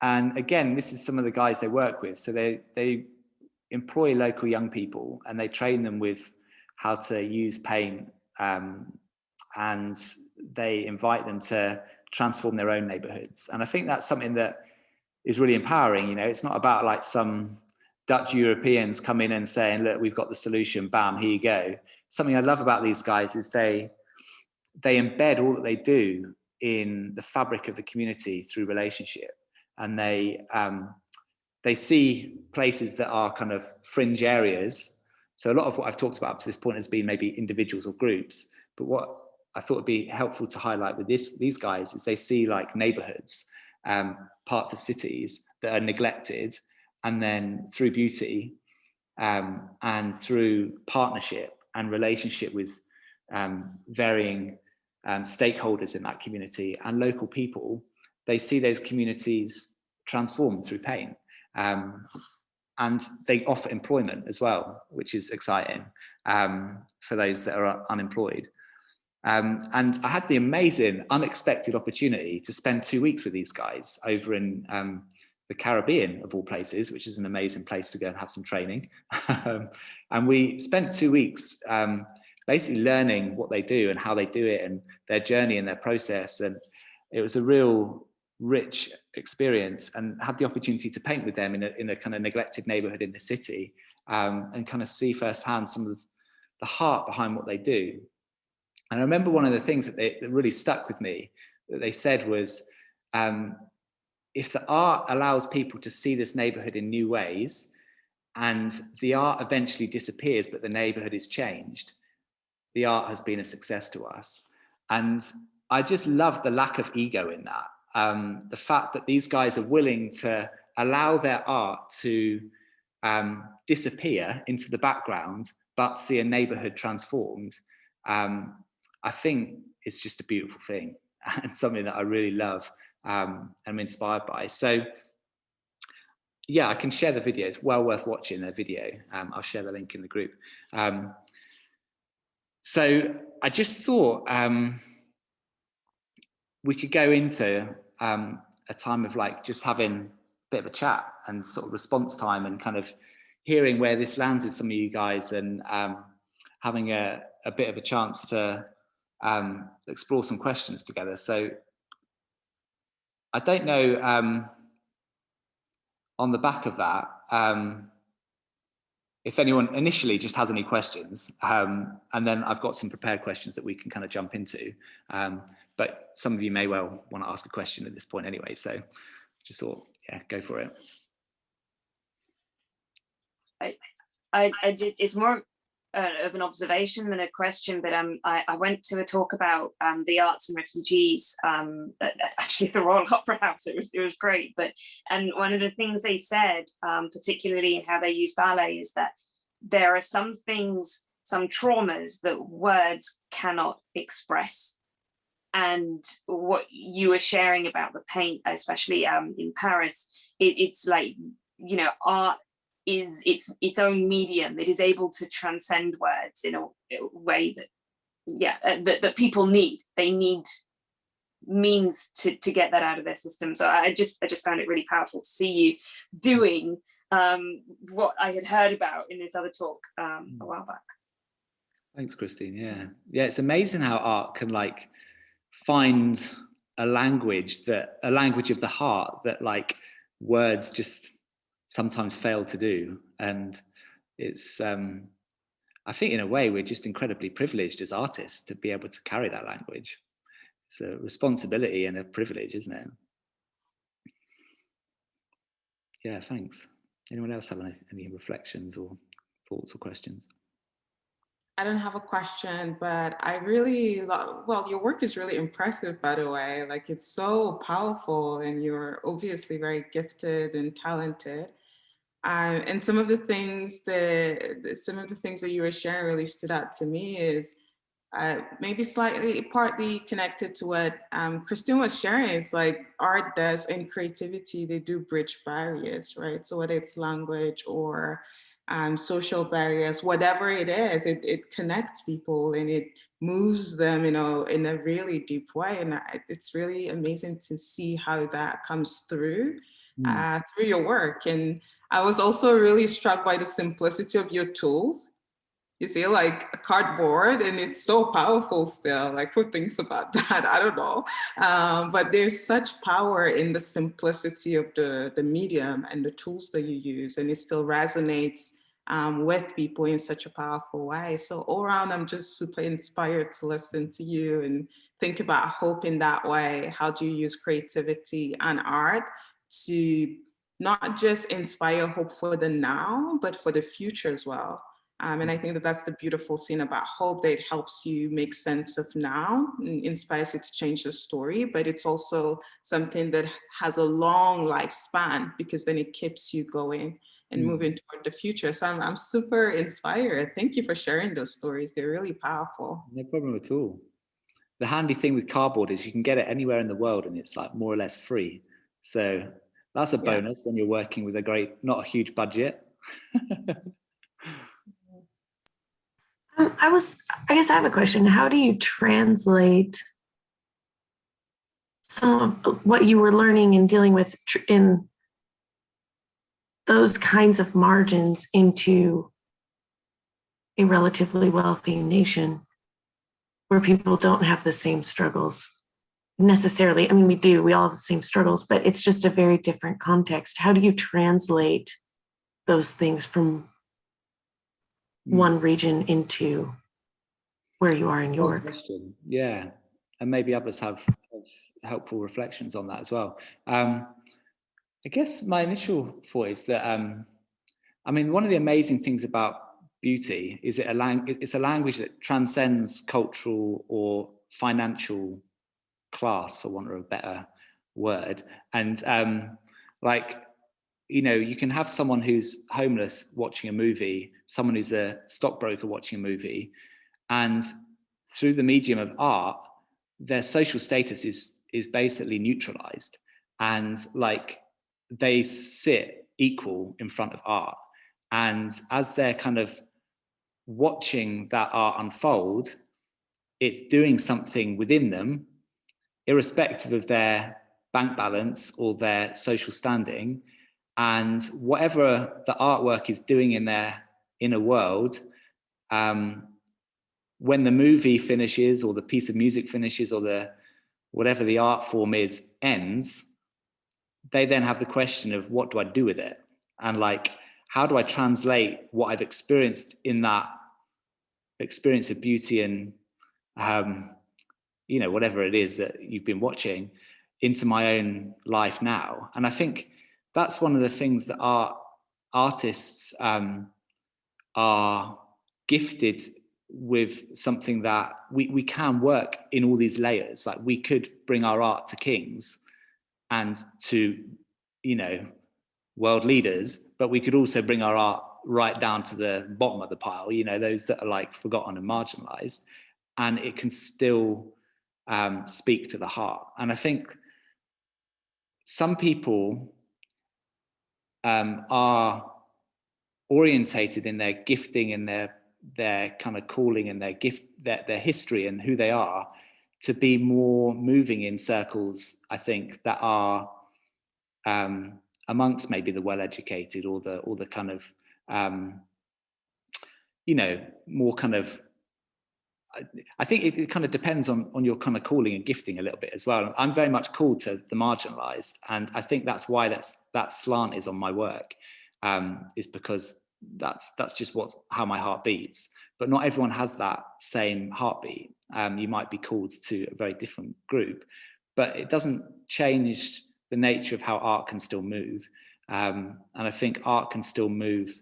And again, this is some of the guys they work with. So they employ local young people and they train them with how to use paint, and they invite them to transform their own neighborhoods. And I think that's something that is really empowering. You know, it's not about like some Dutch Europeans come in and saying, look, we've got the solution, bam, here you go. Something I love about these guys is they embed all that they do in the fabric of the community through relationship. And they see places that are kind of fringe areas. So a lot of what I've talked about up to this point has been maybe individuals or groups. But what I thought would be helpful to highlight with these guys is they see like neighborhoods, parts of cities that are neglected, and then through beauty and through partnership and relationship with varying stakeholders in that community and local people, they see those communities transformed through paint. And they offer employment as well, which is exciting for those that are unemployed. And I had the amazing, unexpected opportunity to spend 2 weeks with these guys over in the Caribbean, of all places, which is an amazing place to go and have some training. And we spent 2 weeks basically learning what they do and how they do it and their journey and their process. And it was a real rich experience, and had the opportunity to paint with them in a kind of neglected neighborhood in the city, and kind of see firsthand some of the heart behind what they do. And I remember one of the things that really stuck with me that they said was, if the art allows people to see this neighborhood in new ways, and the art eventually disappears, but the neighborhood is changed, the art has been a success to us. And I just love the lack of ego in that. The fact that these guys are willing to allow their art to disappear into the background, but see a neighborhood transformed, I think it's just a beautiful thing and something that I really love and I'm inspired by. So yeah, I can share the video. It's well worth watching the video. I'll share the link in the group. So I just thought we could go into a time of like just having a bit of a chat and sort of response time and kind of hearing where this lands with some of you guys, and having a bit of a chance to explore some questions together. So I don't know, on the back of that, if anyone initially just has any questions, and then I've got some prepared questions that we can kind of jump into. But some of you may well want to ask a question at this point anyway. So just thought, yeah, go for it. I just, it's more of an observation than a question, but I went to a talk about the arts and refugees at actually the Royal Opera House. It was great, and one of the things they said, particularly in how they use ballet, is that there are some things, some traumas that words cannot express. And what you were sharing about the paint, especially in Paris, it's like, you know, art is its own medium. It is able to transcend words in a way that, yeah, that people need. They need means to get that out of their system. So I just found it really powerful to see you doing what I had heard about in this other talk a while back. Thanks, Christine. Yeah, it's amazing how art can like find a language of the heart that like words just sometimes fail to do. And it's I think in a way we're just incredibly privileged as artists to be able to carry that language. It's a responsibility and a privilege, isn't it? Yeah, thanks. Anyone else have any reflections or thoughts or questions? I don't have a question, but I really love, well, your work is really impressive, by the way. Like, it's so powerful, and you're obviously very gifted and talented. And some of the things that you were sharing really stood out to me is maybe slightly partly connected to what Christine was sharing. Is like art does, and creativity, they do bridge barriers, right? So whether it's language or social barriers, whatever it is, it connects people and it moves them, you know, in a really deep way. And it's really amazing to see how that comes through through your work. And I was also really struck by the simplicity of your tools. You see, like a cardboard, and it's so powerful still. Like, who thinks about that? I don't know. But there's such power in the simplicity of the medium and the tools that you use, and it still resonates with people in such a powerful way. So all around, I'm just super inspired to listen to you and think about hope in that way. How do you use creativity and art to not just inspire hope for the now, but for the future as well? And I think that that's the beautiful thing about hope, that it helps you make sense of now, and inspires you to change the story, but it's also something that has a long lifespan, because then it keeps you going and moving toward the future. So I'm super inspired. Thank you for sharing those stories. They're really powerful. No problem at all. The handy thing with cardboard is you can get it anywhere in the world, and it's like more or less free. So that's a bonus when you're working with not a huge budget. I guess I have a question. How do you translate some of what you were learning and dealing with in those kinds of margins into a relatively wealthy nation where people don't have the same struggles necessarily? I mean, we all have the same struggles, but it's just a very different context. How do you translate those things from one region into where you are in your work. Yeah, and maybe others have helpful reflections on that as well. I guess my initial thought is that, I mean, one of the amazing things about beauty is it's a language that transcends cultural or financial class, for want of a better word. And like, you know, you can have someone who's homeless watching a movie, someone who's a stockbroker watching a movie, and through the medium of art, their social status is basically neutralized, and like they sit equal in front of art. And as they're kind of watching that art unfold, it's doing something within them, irrespective of their bank balance or their social standing. And whatever the artwork is doing in their inner world, when the movie finishes, or the piece of music finishes, or the whatever the art form is ends, they then have the question of, what do I do with it? And like, how do I translate what I've experienced in that experience of beauty and you know, whatever it is that you've been watching, into my own life now? And I think that's one of the things that artists are gifted with, something that we can work in all these layers. Like, we could bring our art to kings and to, you know, world leaders, but we could also bring our art right down to the bottom of the pile, you know, those that are like forgotten and marginalized, and it can still speak to the heart. And I think some people are orientated in their gifting and their kind of calling and their history and who they are, to be more moving in circles, I think, that are amongst maybe the well-educated, or the kind of you know, more kind of, I think it kind of depends on your kind of calling and gifting a little bit as well. I'm very much called to the marginalized, and I think that's why that slant is on my work, is because that's just how my heart beats. But not everyone has that same heartbeat. You might be called to a very different group, but it doesn't change the nature of how art can still move. And I think art can still move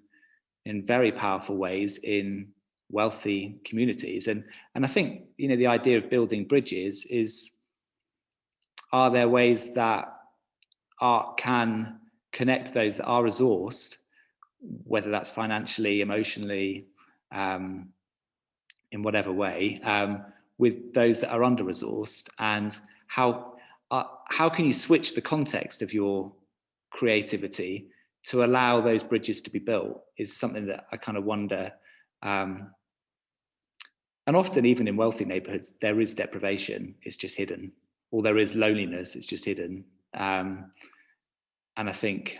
in very powerful ways in wealthy communities. And I think, you know, the idea of building bridges is, are there ways that art can connect those that are resourced, whether that's financially, emotionally, in whatever way, with those that are under-resourced? And how can you switch the context of your creativity to allow those bridges to be built, is something that I kind of wonder. And often, even in wealthy neighborhoods, there is deprivation, it's just hidden, or there is loneliness, it's just hidden. And I think,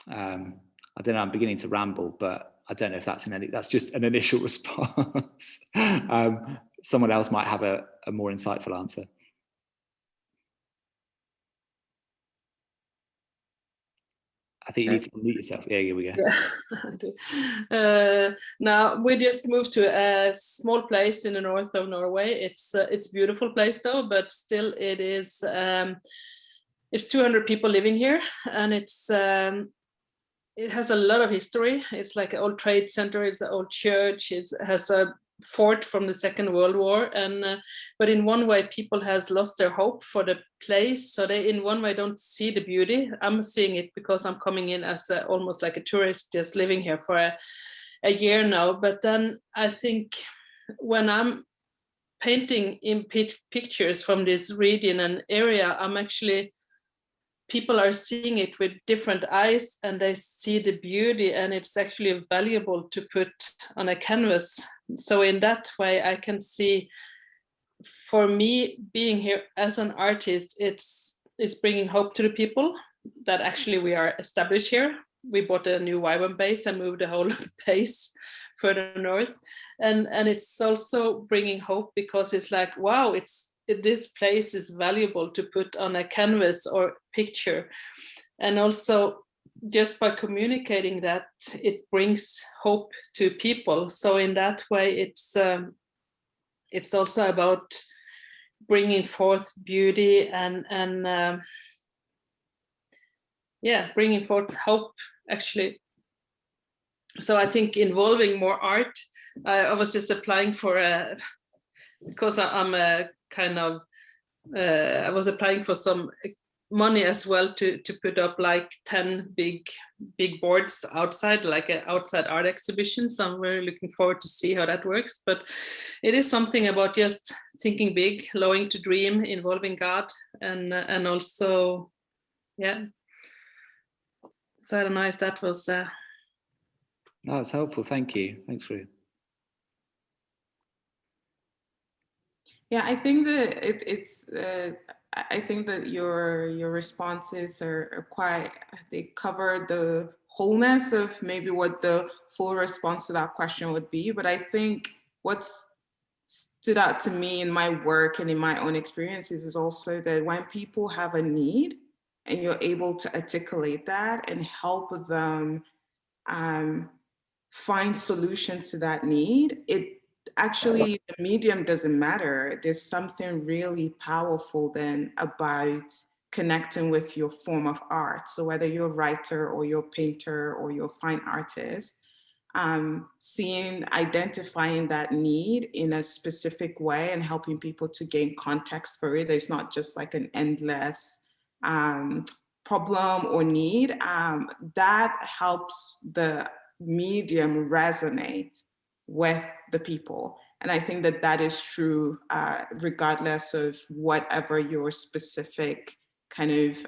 I don't know, I'm beginning to ramble, but I don't know if that's just an initial response. Someone else might have a more insightful answer. I think you need to unmute yourself. Yeah, here we go. Yeah. Now we just moved to a small place in the north of Norway. It's a beautiful place though, but still it is. It's 200 people living here, and it has a lot of history. It's like an old trade center. It's an old church. It has a fort from the Second World War, and but in one way people has lost their hope for the place, so they in one way don't see the beauty. I'm seeing it because I'm coming in as almost like a tourist, just living here for a year now. But then I think when I'm painting in pictures from this region and area, I'm actually, people are seeing it with different eyes, and they see the beauty, and it's actually valuable to put on a canvas. So in that way, I can see, for me, being here as an artist, it's bringing hope to the people that actually we are established here. We bought a new YWAM base and moved the whole base further north. And it's also bringing hope, because it's like, wow, this place is valuable to put on a canvas or picture. And also, just by communicating that, it brings hope to people. So in that way, it's it's also about bringing forth beauty and yeah, bringing forth hope, actually. So I think involving more art. I was just applying for because I'm a kind of I was applying for some money as well to put up like 10 big boards outside, like an outside art exhibition. So I'm very looking forward to see how that works. But it is something about just thinking big, allowing to dream, involving God, and also, yeah. So I don't know if that was. No, it's helpful. Thank you. Thanks, Rue. Yeah, I think that I think that your responses are quite, they cover the wholeness of maybe what the full response to that question would be. But I think what's stood out to me in my work and in my own experiences is also that when people have a need and you're able to articulate that and help them find solutions to that need, it actually, the medium doesn't matter. There's something really powerful then about connecting with your form of art. So whether you're a writer or you're a painter or you're a fine artist, identifying that need in a specific way and helping people to gain context for it. It's not just like an endless problem or need. That helps the medium resonate with the people. And I think that that is true regardless of whatever your specific kind of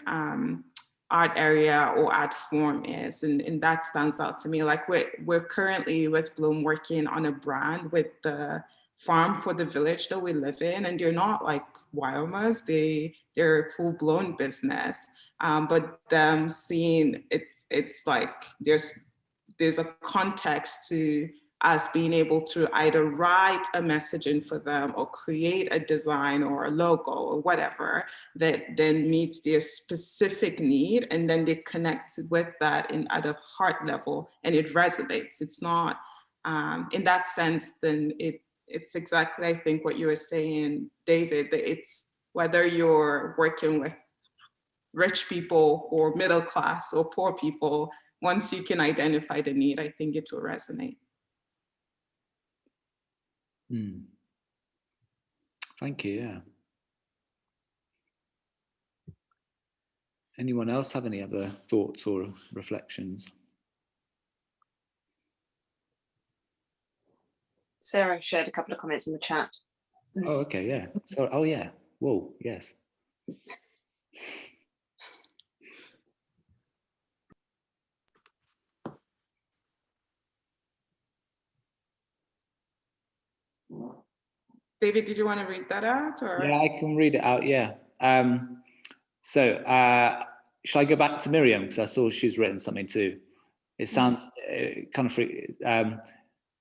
art area or art form is. And that stands out to me. Like we're currently with Bloom working on a brand with the farm for the village that we live in. And they're not like Wyomas, they're a full-blown business. But them seeing it's like there's a context to us being able to either write a messaging for them or create a design or a logo or whatever that then meets their specific need, and then they connect with that at a heart level and it resonates. It's not, in that sense, then it's exactly, I think, what you were saying, David, that it's whether you're working with rich people or middle class or poor people, once you can identify the need, I think it will resonate. Thank you, yeah. Anyone else have any other thoughts or reflections? Sarah shared a couple of comments in the chat. Oh, okay, yeah. So, oh yeah, whoa, yes. David, did you want to read that out? Or? Yeah, I can read it out, yeah. So shall I go back to Miriam? Because I saw she's written something too. It sounds kind of free.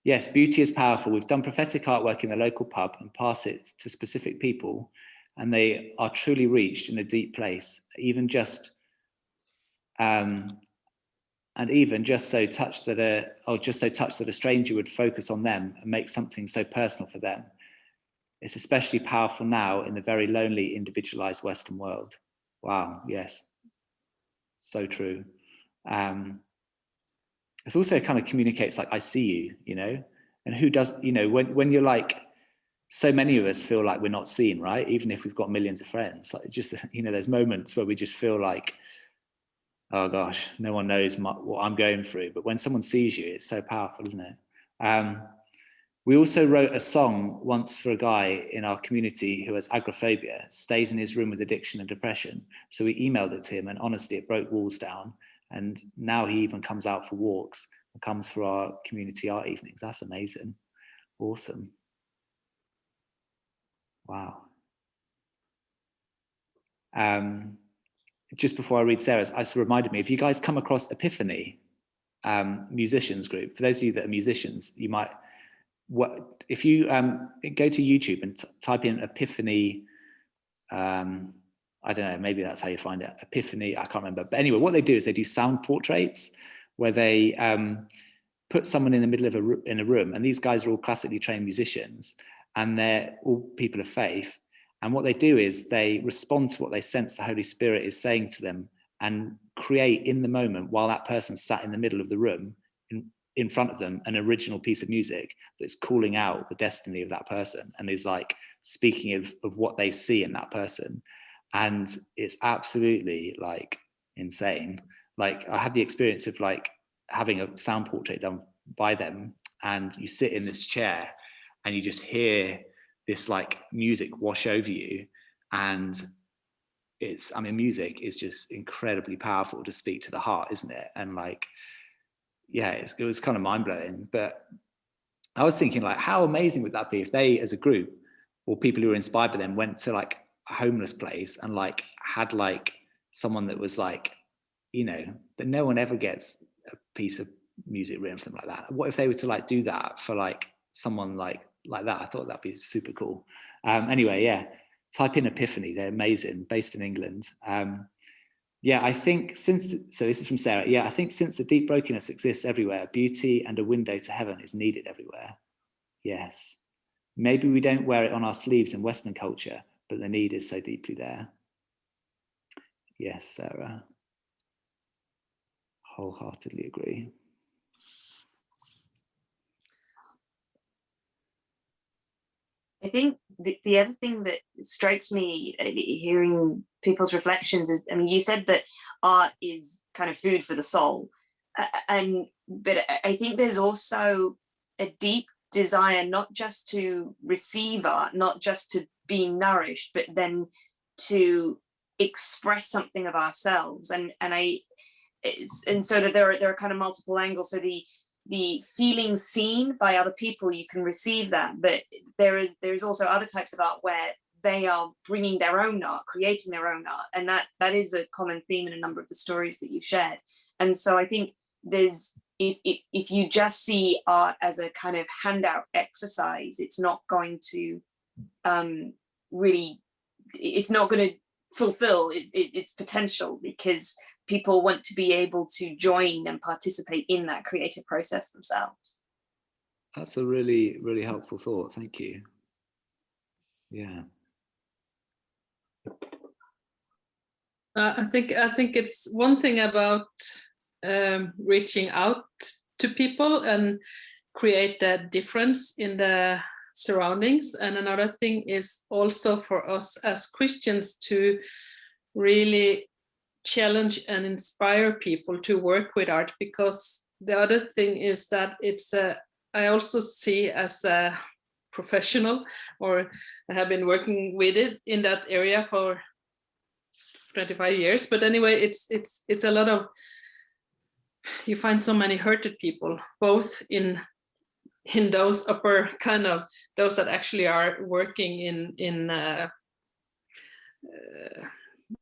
Yes, beauty is powerful. We've done prophetic artwork in the local pub and pass it to specific people, and they are truly reached in a deep place, even just so touched that a stranger would focus on them and make something so personal for them. It's especially powerful now in the very lonely, individualized Western world. Wow, yes, so true. It also kind of communicates like, I see you, you know, and who does, you know, when you're like, so many of us feel like we're not seen, right? Even if we've got millions of friends, like just, you know, there's moments where we just feel like, oh gosh, no one knows what I'm going through. But when someone sees you, it's so powerful, isn't it? We also wrote a song once for a guy in our community who has agoraphobia, stays in his room with addiction and depression. So we emailed it to him, and honestly, it broke walls down. And now he even comes out for walks and comes for our community art evenings. That's amazing. Awesome. Wow. Just before I read Sarah's, it reminded me, if you guys come across Epiphany musicians group, for those of you that are musicians, you might, if you go to YouTube and type in Epiphany, I don't know, maybe that's how you find it, Epiphany, I can't remember. But anyway, what they do is they do sound portraits where they put someone in the middle of a room, and these guys are all classically trained musicians, and they're all people of faith. And what they do is they respond to what they sense the Holy Spirit is saying to them, and create in the moment, while that person sat in the middle of the room in front of them, an original piece of music that's calling out the destiny of that person and is like speaking of what they see in that person. And it's absolutely like insane. Like I had the experience of like having a sound portrait done by them, and you sit in this chair and you just hear this like music wash over you. And it's, I mean, music is just incredibly powerful to speak to the heart, isn't it? And like, yeah, it was kind of mind-blowing. But I was thinking, like, how amazing would that be if they as a group, or people who were inspired by them, went to like a homeless place and like had like someone that was like, you know, that no one ever gets a piece of music written for them like that. What if they were to like do that for like someone like that? I thought that'd be super cool. Anyway, yeah, type in Epiphany, they're amazing, based in England. Yeah, I think so this is from Sarah. Yeah, I think since the deep brokenness exists everywhere, beauty and a window to heaven is needed everywhere. Yes. Maybe we don't wear it on our sleeves in Western culture, but the need is so deeply there. Yes, Sarah. Wholeheartedly agree. I think the other thing that strikes me hearing people's reflections is, I mean, you said that art is kind of food for the soul, but I think there's also a deep desire not just to receive art, not just to be nourished, but then to express something of ourselves, and so that there are kind of multiple angles. So the feeling seen by other people, you can receive that, but there's also other types of art where they are bringing their own art, creating their own art, and that is a common theme in a number of the stories that you've shared. And so I think there's, if you just see art as a kind of handout exercise, it's not going to really, it's not going to fulfill its potential, because people want to be able to join and participate in that creative process themselves. That's a really, really helpful thought. Thank you. Yeah. I think it's one thing about reaching out to people and create that difference in the surroundings, and another thing is also for us as Christians to really challenge and inspire people to work with art, because the other thing is that it's I also see as a professional, or I have been working with it in that area for 25 years, but anyway, it's a lot of, you find so many hurted people, both in those upper kind of, those that actually are working in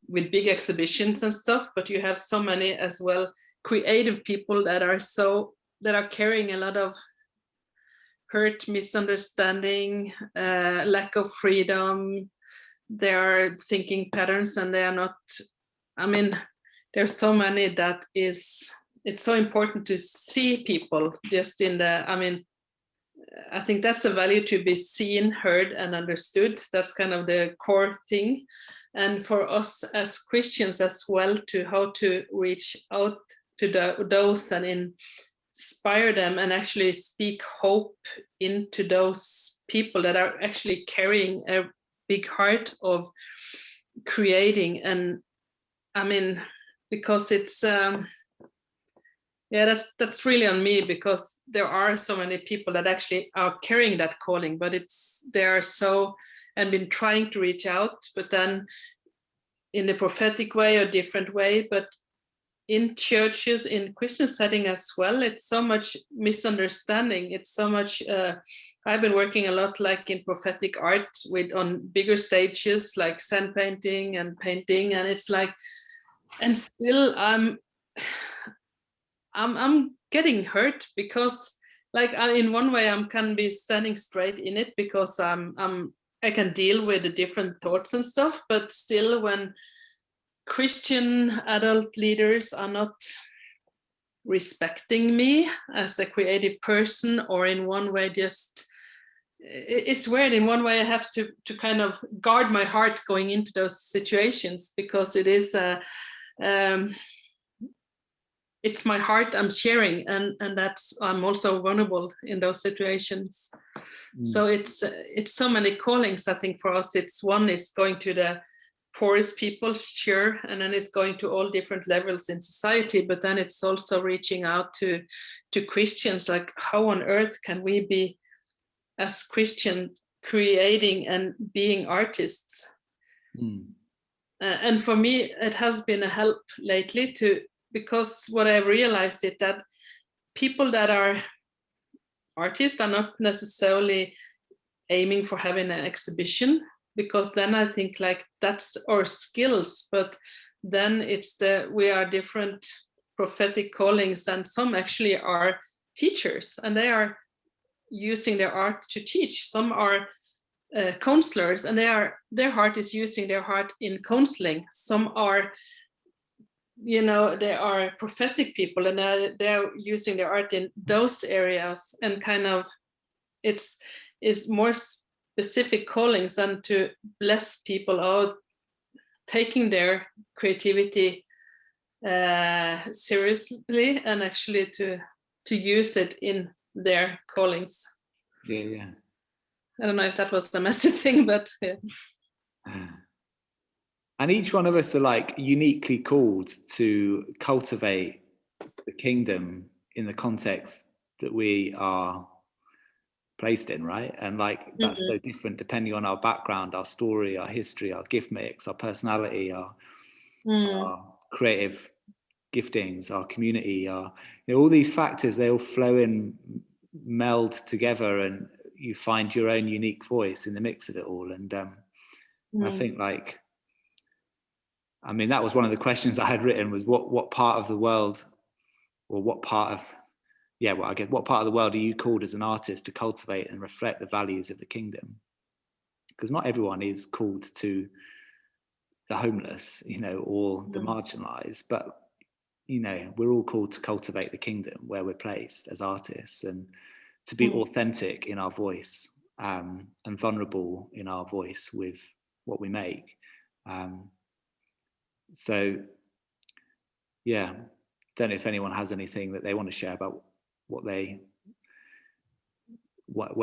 with big exhibitions and stuff, but you have so many as well creative people that are carrying a lot of hurt, misunderstanding, lack of freedom. They are thinking patterns, and they are not, I mean, there's so many that it's so important to see people just in the, I mean, I think that's a value, to be seen, heard, and understood. That's kind of the core thing. And for us as Christians as well, to how to reach out to those and inspire them, and actually speak hope into those people that are actually carrying a big heart of creating. And I mean, because it's yeah, that's really on me, because there are so many people that actually are carrying that calling, but they are so, and been trying to reach out, but then in a prophetic way or different way. But in churches, in Christian setting as well, it's so much misunderstanding. It's so much, I've been working a lot like in prophetic art on bigger stages, like sand painting and painting. And it's like, and still I'm getting hurt, because like in one way I can be standing straight in it, because I can deal with the different thoughts and stuff, but still when Christian adult leaders are not respecting me as a creative person, or in one way just it's weird. In one way, I have to kind of guard my heart going into those situations, because it is it's my heart I'm sharing, and that's, I'm also vulnerable in those situations. So it's so many callings, I think, for us. It's one is going to the poorest people, sure, and then it's going to all different levels in society, but then it's also reaching out to Christians, like how on earth can we be as Christians creating and being artists? And for me, it has been a help lately because what I realized is that people that are artists are not necessarily aiming for having an exhibition, because then I think like that's our skills, but then it's we are different prophetic callings, and some actually are teachers and they are using their art to teach. Some are counselors and their heart is using their heart in counseling. Some are, they are prophetic people and they're using their art in those areas, and kind of it's more specific callings, and to bless people out taking their creativity seriously, and actually to use it in their callings. Yeah. I don't know if that was a massive thing, but yeah. And each one of us are like uniquely called to cultivate the kingdom in the context that we are placed in, right? And like that's so different depending on our background, our story, our history, our gift mix, our personality, our creative giftings, our community, all these factors, they all flow in, meld together, and you find your own unique voice in the mix of it all. And I think that was one of the questions I had written, was what part of the world, or what part of the world are you called as an artist to cultivate and reflect the values of the kingdom? Because not everyone is called to the homeless, or the marginalized, but we're all called to cultivate the kingdom where we're placed as artists, and to be authentic in our voice, and vulnerable in our voice with what we make. So yeah, don't know if anyone has anything that they want to share about where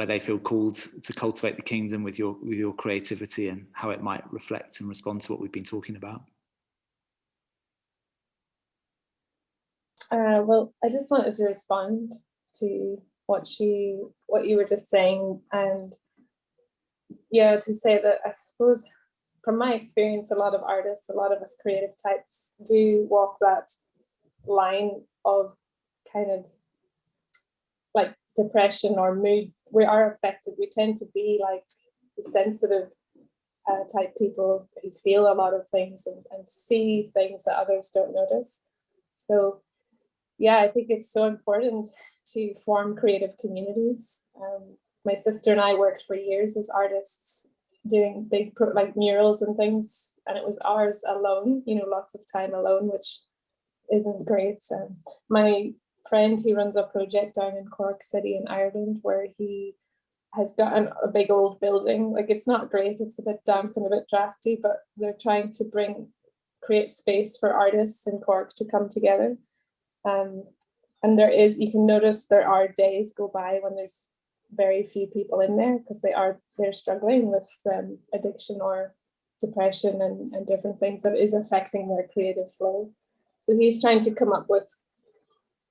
they feel called to cultivate the kingdom with your creativity, and how it might reflect and respond to what we've been talking about. Well, I just wanted to respond to what you were just saying, and to say that I suppose from my experience, a lot of artists, a lot of us creative types do walk that line of kind of like depression or mood. We are affected. We tend to be like the sensitive type people who feel a lot of things and see things that others don't notice. So I think it's so important to form creative communities. My sister and I worked for years as artists doing big like murals and things, and it was ours alone, lots of time alone, which isn't great. My friend, he runs a project down in Cork City in Ireland where he has got a big old building. Like, it's not great, it's a bit damp and a bit drafty, but they're trying to create space for artists in Cork to come together. And you can notice there are days go by when there's very few people in there, because they're struggling with addiction or depression and different things that is affecting their creative flow. So he's trying to come up with,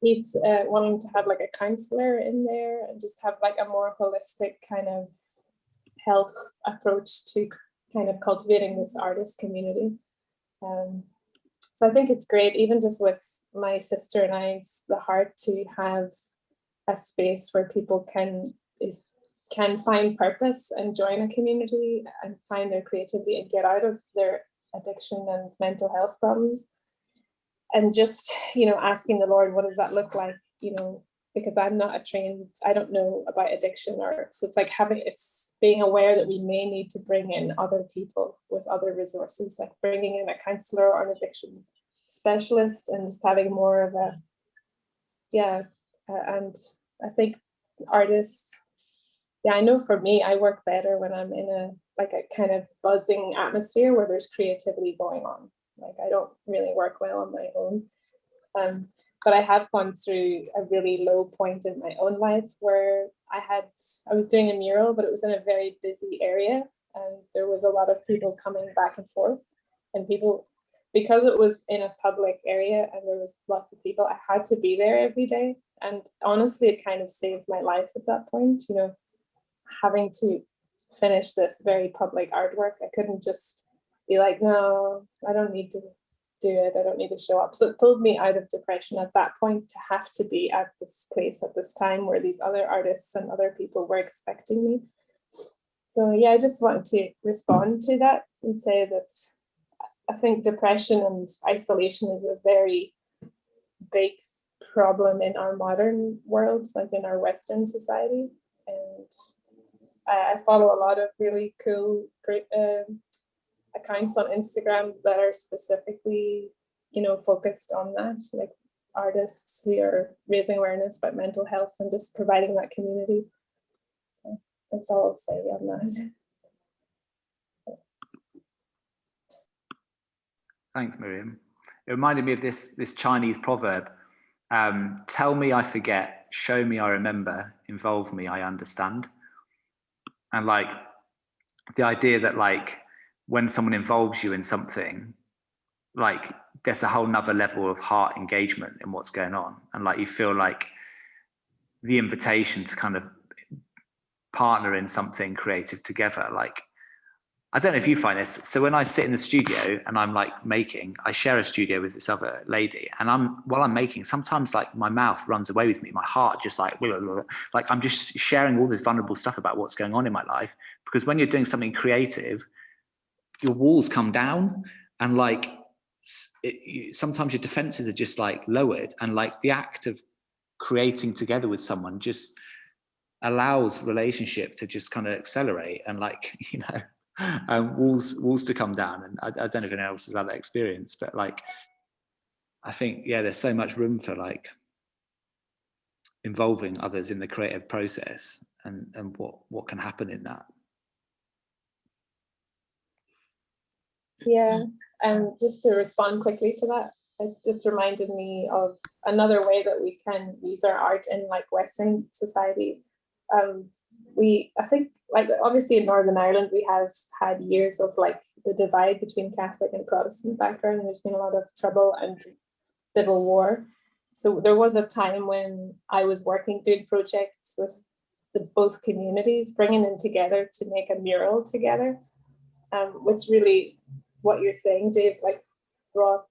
he's wanting to have like a counselor in there and just have like a more holistic kind of health approach to kind of cultivating this artist community. So I think it's great, even just with my sister and I's, the heart to have a space where people can find purpose and join a community and find their creativity and get out of their addiction and mental health problems. And just, asking the Lord, what does that look like? Because I'm not I don't know about addiction, so it's like being aware that we may need to bring in other people with other resources, like bringing in a counselor or an addiction specialist, and just having more of and I think artists yeah, I know for me, I work better when I'm in a kind of buzzing atmosphere where there's creativity going on. Like I don't really work well on my own. But I have gone through a really low point in my own life where I was doing a mural, but it was in a very busy area, and there was a lot of people coming back and forth, and people, because it was in a public area and there was lots of people, I had to be there every day. And honestly, it kind of saved my life at that point, you know, having to finish this very public artwork. I couldn't just be like, no, I don't need to do it. I don't need to show up. So it pulled me out of depression at that point to have to be at this place at this time where these other artists and other people were expecting me. So yeah, I just want to respond to that and say that I think depression and isolation is a very big problem in our modern world, like in our Western society. And I follow a lot of really cool, great accounts on Instagram that are specifically, you know, focused on that, like artists who are raising awareness about mental health and just providing that community. So that's all I'll say on that. Thanks, Miriam. It reminded me of this Chinese proverb, tell me I forget, show me I remember, involve me I understand. And like the idea that like when someone involves you in something, like there's a whole nother level of heart engagement in what's going on. And like you feel like the invitation to kind of partner in something creative together, like I don't know if you find this. So when I sit in the studio and I'm like making, I share a studio with this other lady, and while I'm making, sometimes like my mouth runs away with me, my heart just like I'm just sharing all this vulnerable stuff about what's going on in my life. Because when you're doing something creative, your walls come down, and like sometimes your defenses are just like lowered, and like the act of creating together with someone just allows relationship to just kind of accelerate, and like, you know, walls to come down. And I don't know if anyone else has had that experience, but like I think, yeah, there's so much room for like involving others in the creative process, and what can happen in that. Yeah, and just to respond quickly to that, it just reminded me of another way that we can use our art in like Western society. I think, like, obviously in Northern Ireland, we have had years of like the divide between Catholic and Protestant background, and there's been a lot of trouble and civil war. So there was a time when I was doing projects with both communities, bringing them together to make a mural together, which really, what you're saying, Dave, like broke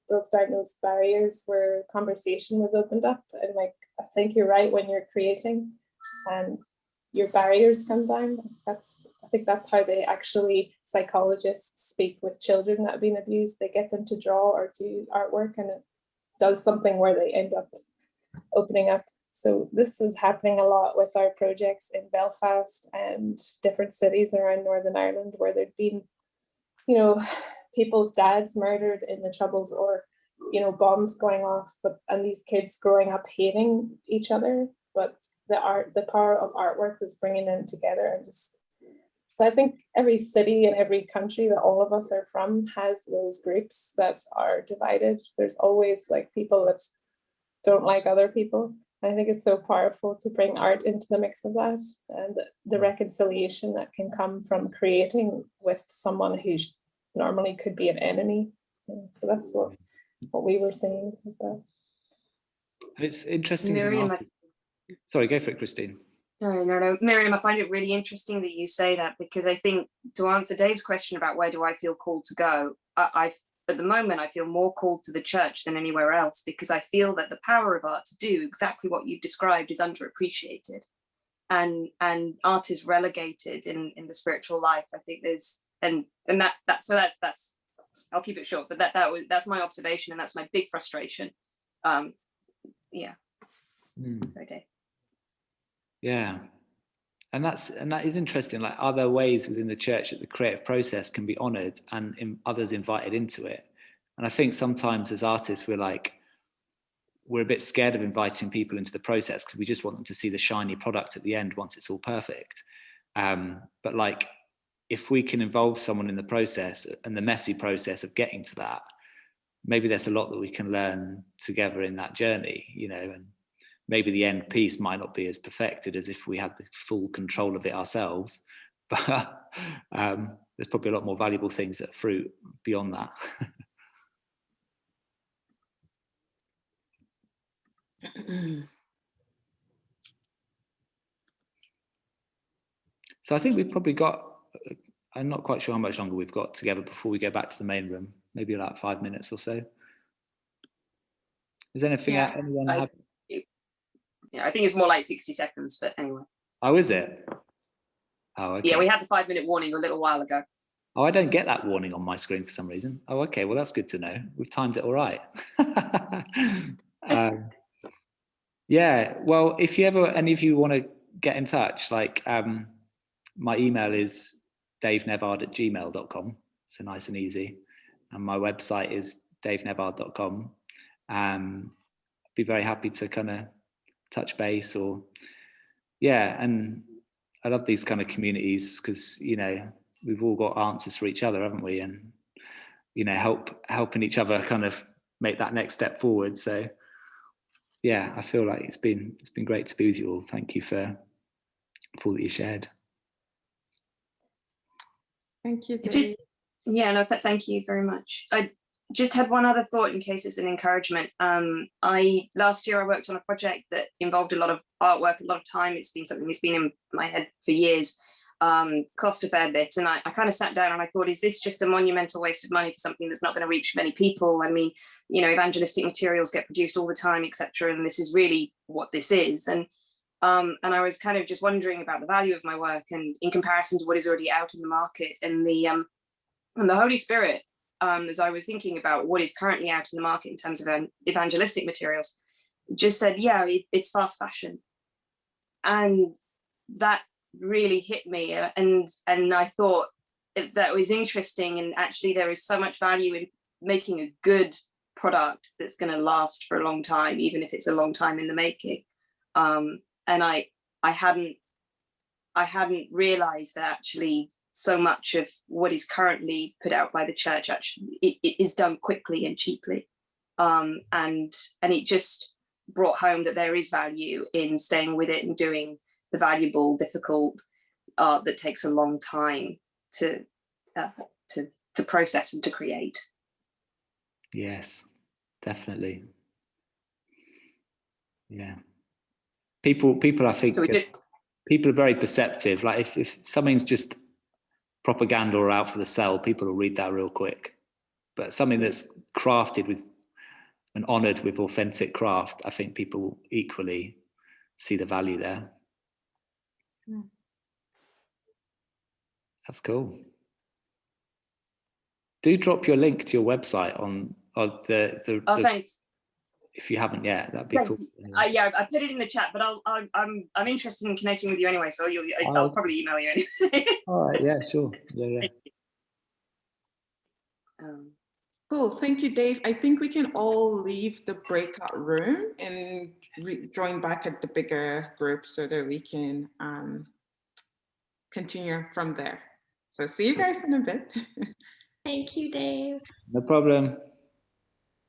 down those barriers where conversation was opened up. And like, I think you're right, when you're creating and your barriers come down. I think that's how they actually, psychologists speak with children that have been abused. They get them to draw or do artwork, and it does something where they end up opening up. So this is happening a lot with our projects in Belfast and different cities around Northern Ireland, where there'd been, you know, people's dads murdered in the Troubles, or, you know, bombs going off, and these kids growing up hating each other. But the power of artwork was bringing them together. And just, so I think every city and every country that all of us are from has those groups that are divided. There's always like people that don't like other people. I think it's so powerful to bring art into the mix of that, and the reconciliation that can come from creating with someone who normally could be an enemy. So that's what we were saying as well. It's interesting. Miriam, sorry, go for it, Christine. No, Miriam, I find it really interesting that you say that, because I think, to answer Dave's question about where do I feel called to go, at the moment, I feel more called to the church than anywhere else, because I feel that the power of art to do exactly what you've described is underappreciated, and art is relegated in the spiritual life. I think there's that's I'll keep it short, but that's my observation, and that's my big frustration. Yeah. Okay. Yeah. And that is interesting. Like, are there ways within the church that the creative process can be honoured and others invited into it? And I think sometimes as artists, we're like, we're a bit scared of inviting people into the process because we just want them to see the shiny product at the end once it's all perfect. But like, if we can involve someone in the process and the messy process of getting to that, maybe there's a lot that we can learn together in that journey, you know, and maybe the end piece might not be as perfected as if we had the full control of it ourselves, but there's probably a lot more valuable things that fruit beyond that. So I think we've probably got, I'm not quite sure how much longer we've got together before we go back to the main room, maybe like 5 minutes or so. Is there anything anyone have? Yeah, I think it's more like 60 seconds, but anyway. Oh, is it? Oh, okay. Yeah, we had the 5-minute warning a little while ago. Oh, I don't get that warning on my screen for some reason. Oh, okay, well, that's good to know. We've timed it all right. Yeah, well, if you ever, any of you want to get in touch, like my email is davenevard@gmail.com, so nice and easy. And my website is davenevard.com. Be very happy to kind of touch base, or yeah, and I love these kind of communities because, you know, we've all got answers for each other, haven't we? And, you know, helping each other kind of make that next step forward. So yeah, I feel like it's been great to be with you all. Thank you for all that you shared. Thank you, Dave. Yeah, no, thank you very much. I just had one other thought in case it's an encouragement. Last year I worked on a project that involved a lot of artwork, a lot of time. It's been something that's been in my head for years, cost a fair bit. And I kind of sat down and I thought, is this just a monumental waste of money for something that's not going to reach many people? I mean, you know, evangelistic materials get produced all the time, etc. And this is really what this is. And I was kind of just wondering about the value of my work and in comparison to what is already out in the market, and the Holy Spirit, as I was thinking about what is currently out in the market in terms of evangelistic materials, just said, yeah, it's fast fashion. And that really hit me. And I thought that was interesting. And actually there is so much value in making a good product that's going to last for a long time, even if it's a long time in the making. And I hadn't realized that actually so much of what is currently put out by the church actually it is done quickly and cheaply, and it just brought home that there is value in staying with it and doing the valuable, difficult art that takes a long time to process and to create. Yes, definitely. Yeah, people I think So people are very perceptive. Like if something's just propaganda or out for the sell, people will read that real quick. But something that's crafted with and honored with authentic craft, I think people will equally see the value there. That's cool. Do drop your link to your website on the thanks. If you haven't yet, that'd be cool. Yeah, I put it in the chat, but I'm interested in connecting with you anyway, so I'll probably email you anyway. All right, yeah, sure. Yeah. Cool, thank you, Dave. I think we can all leave the breakout room and join back at the bigger group so that we can continue from there. So see you guys in a bit. Thank you, Dave. No problem.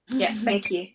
Yeah, thank you.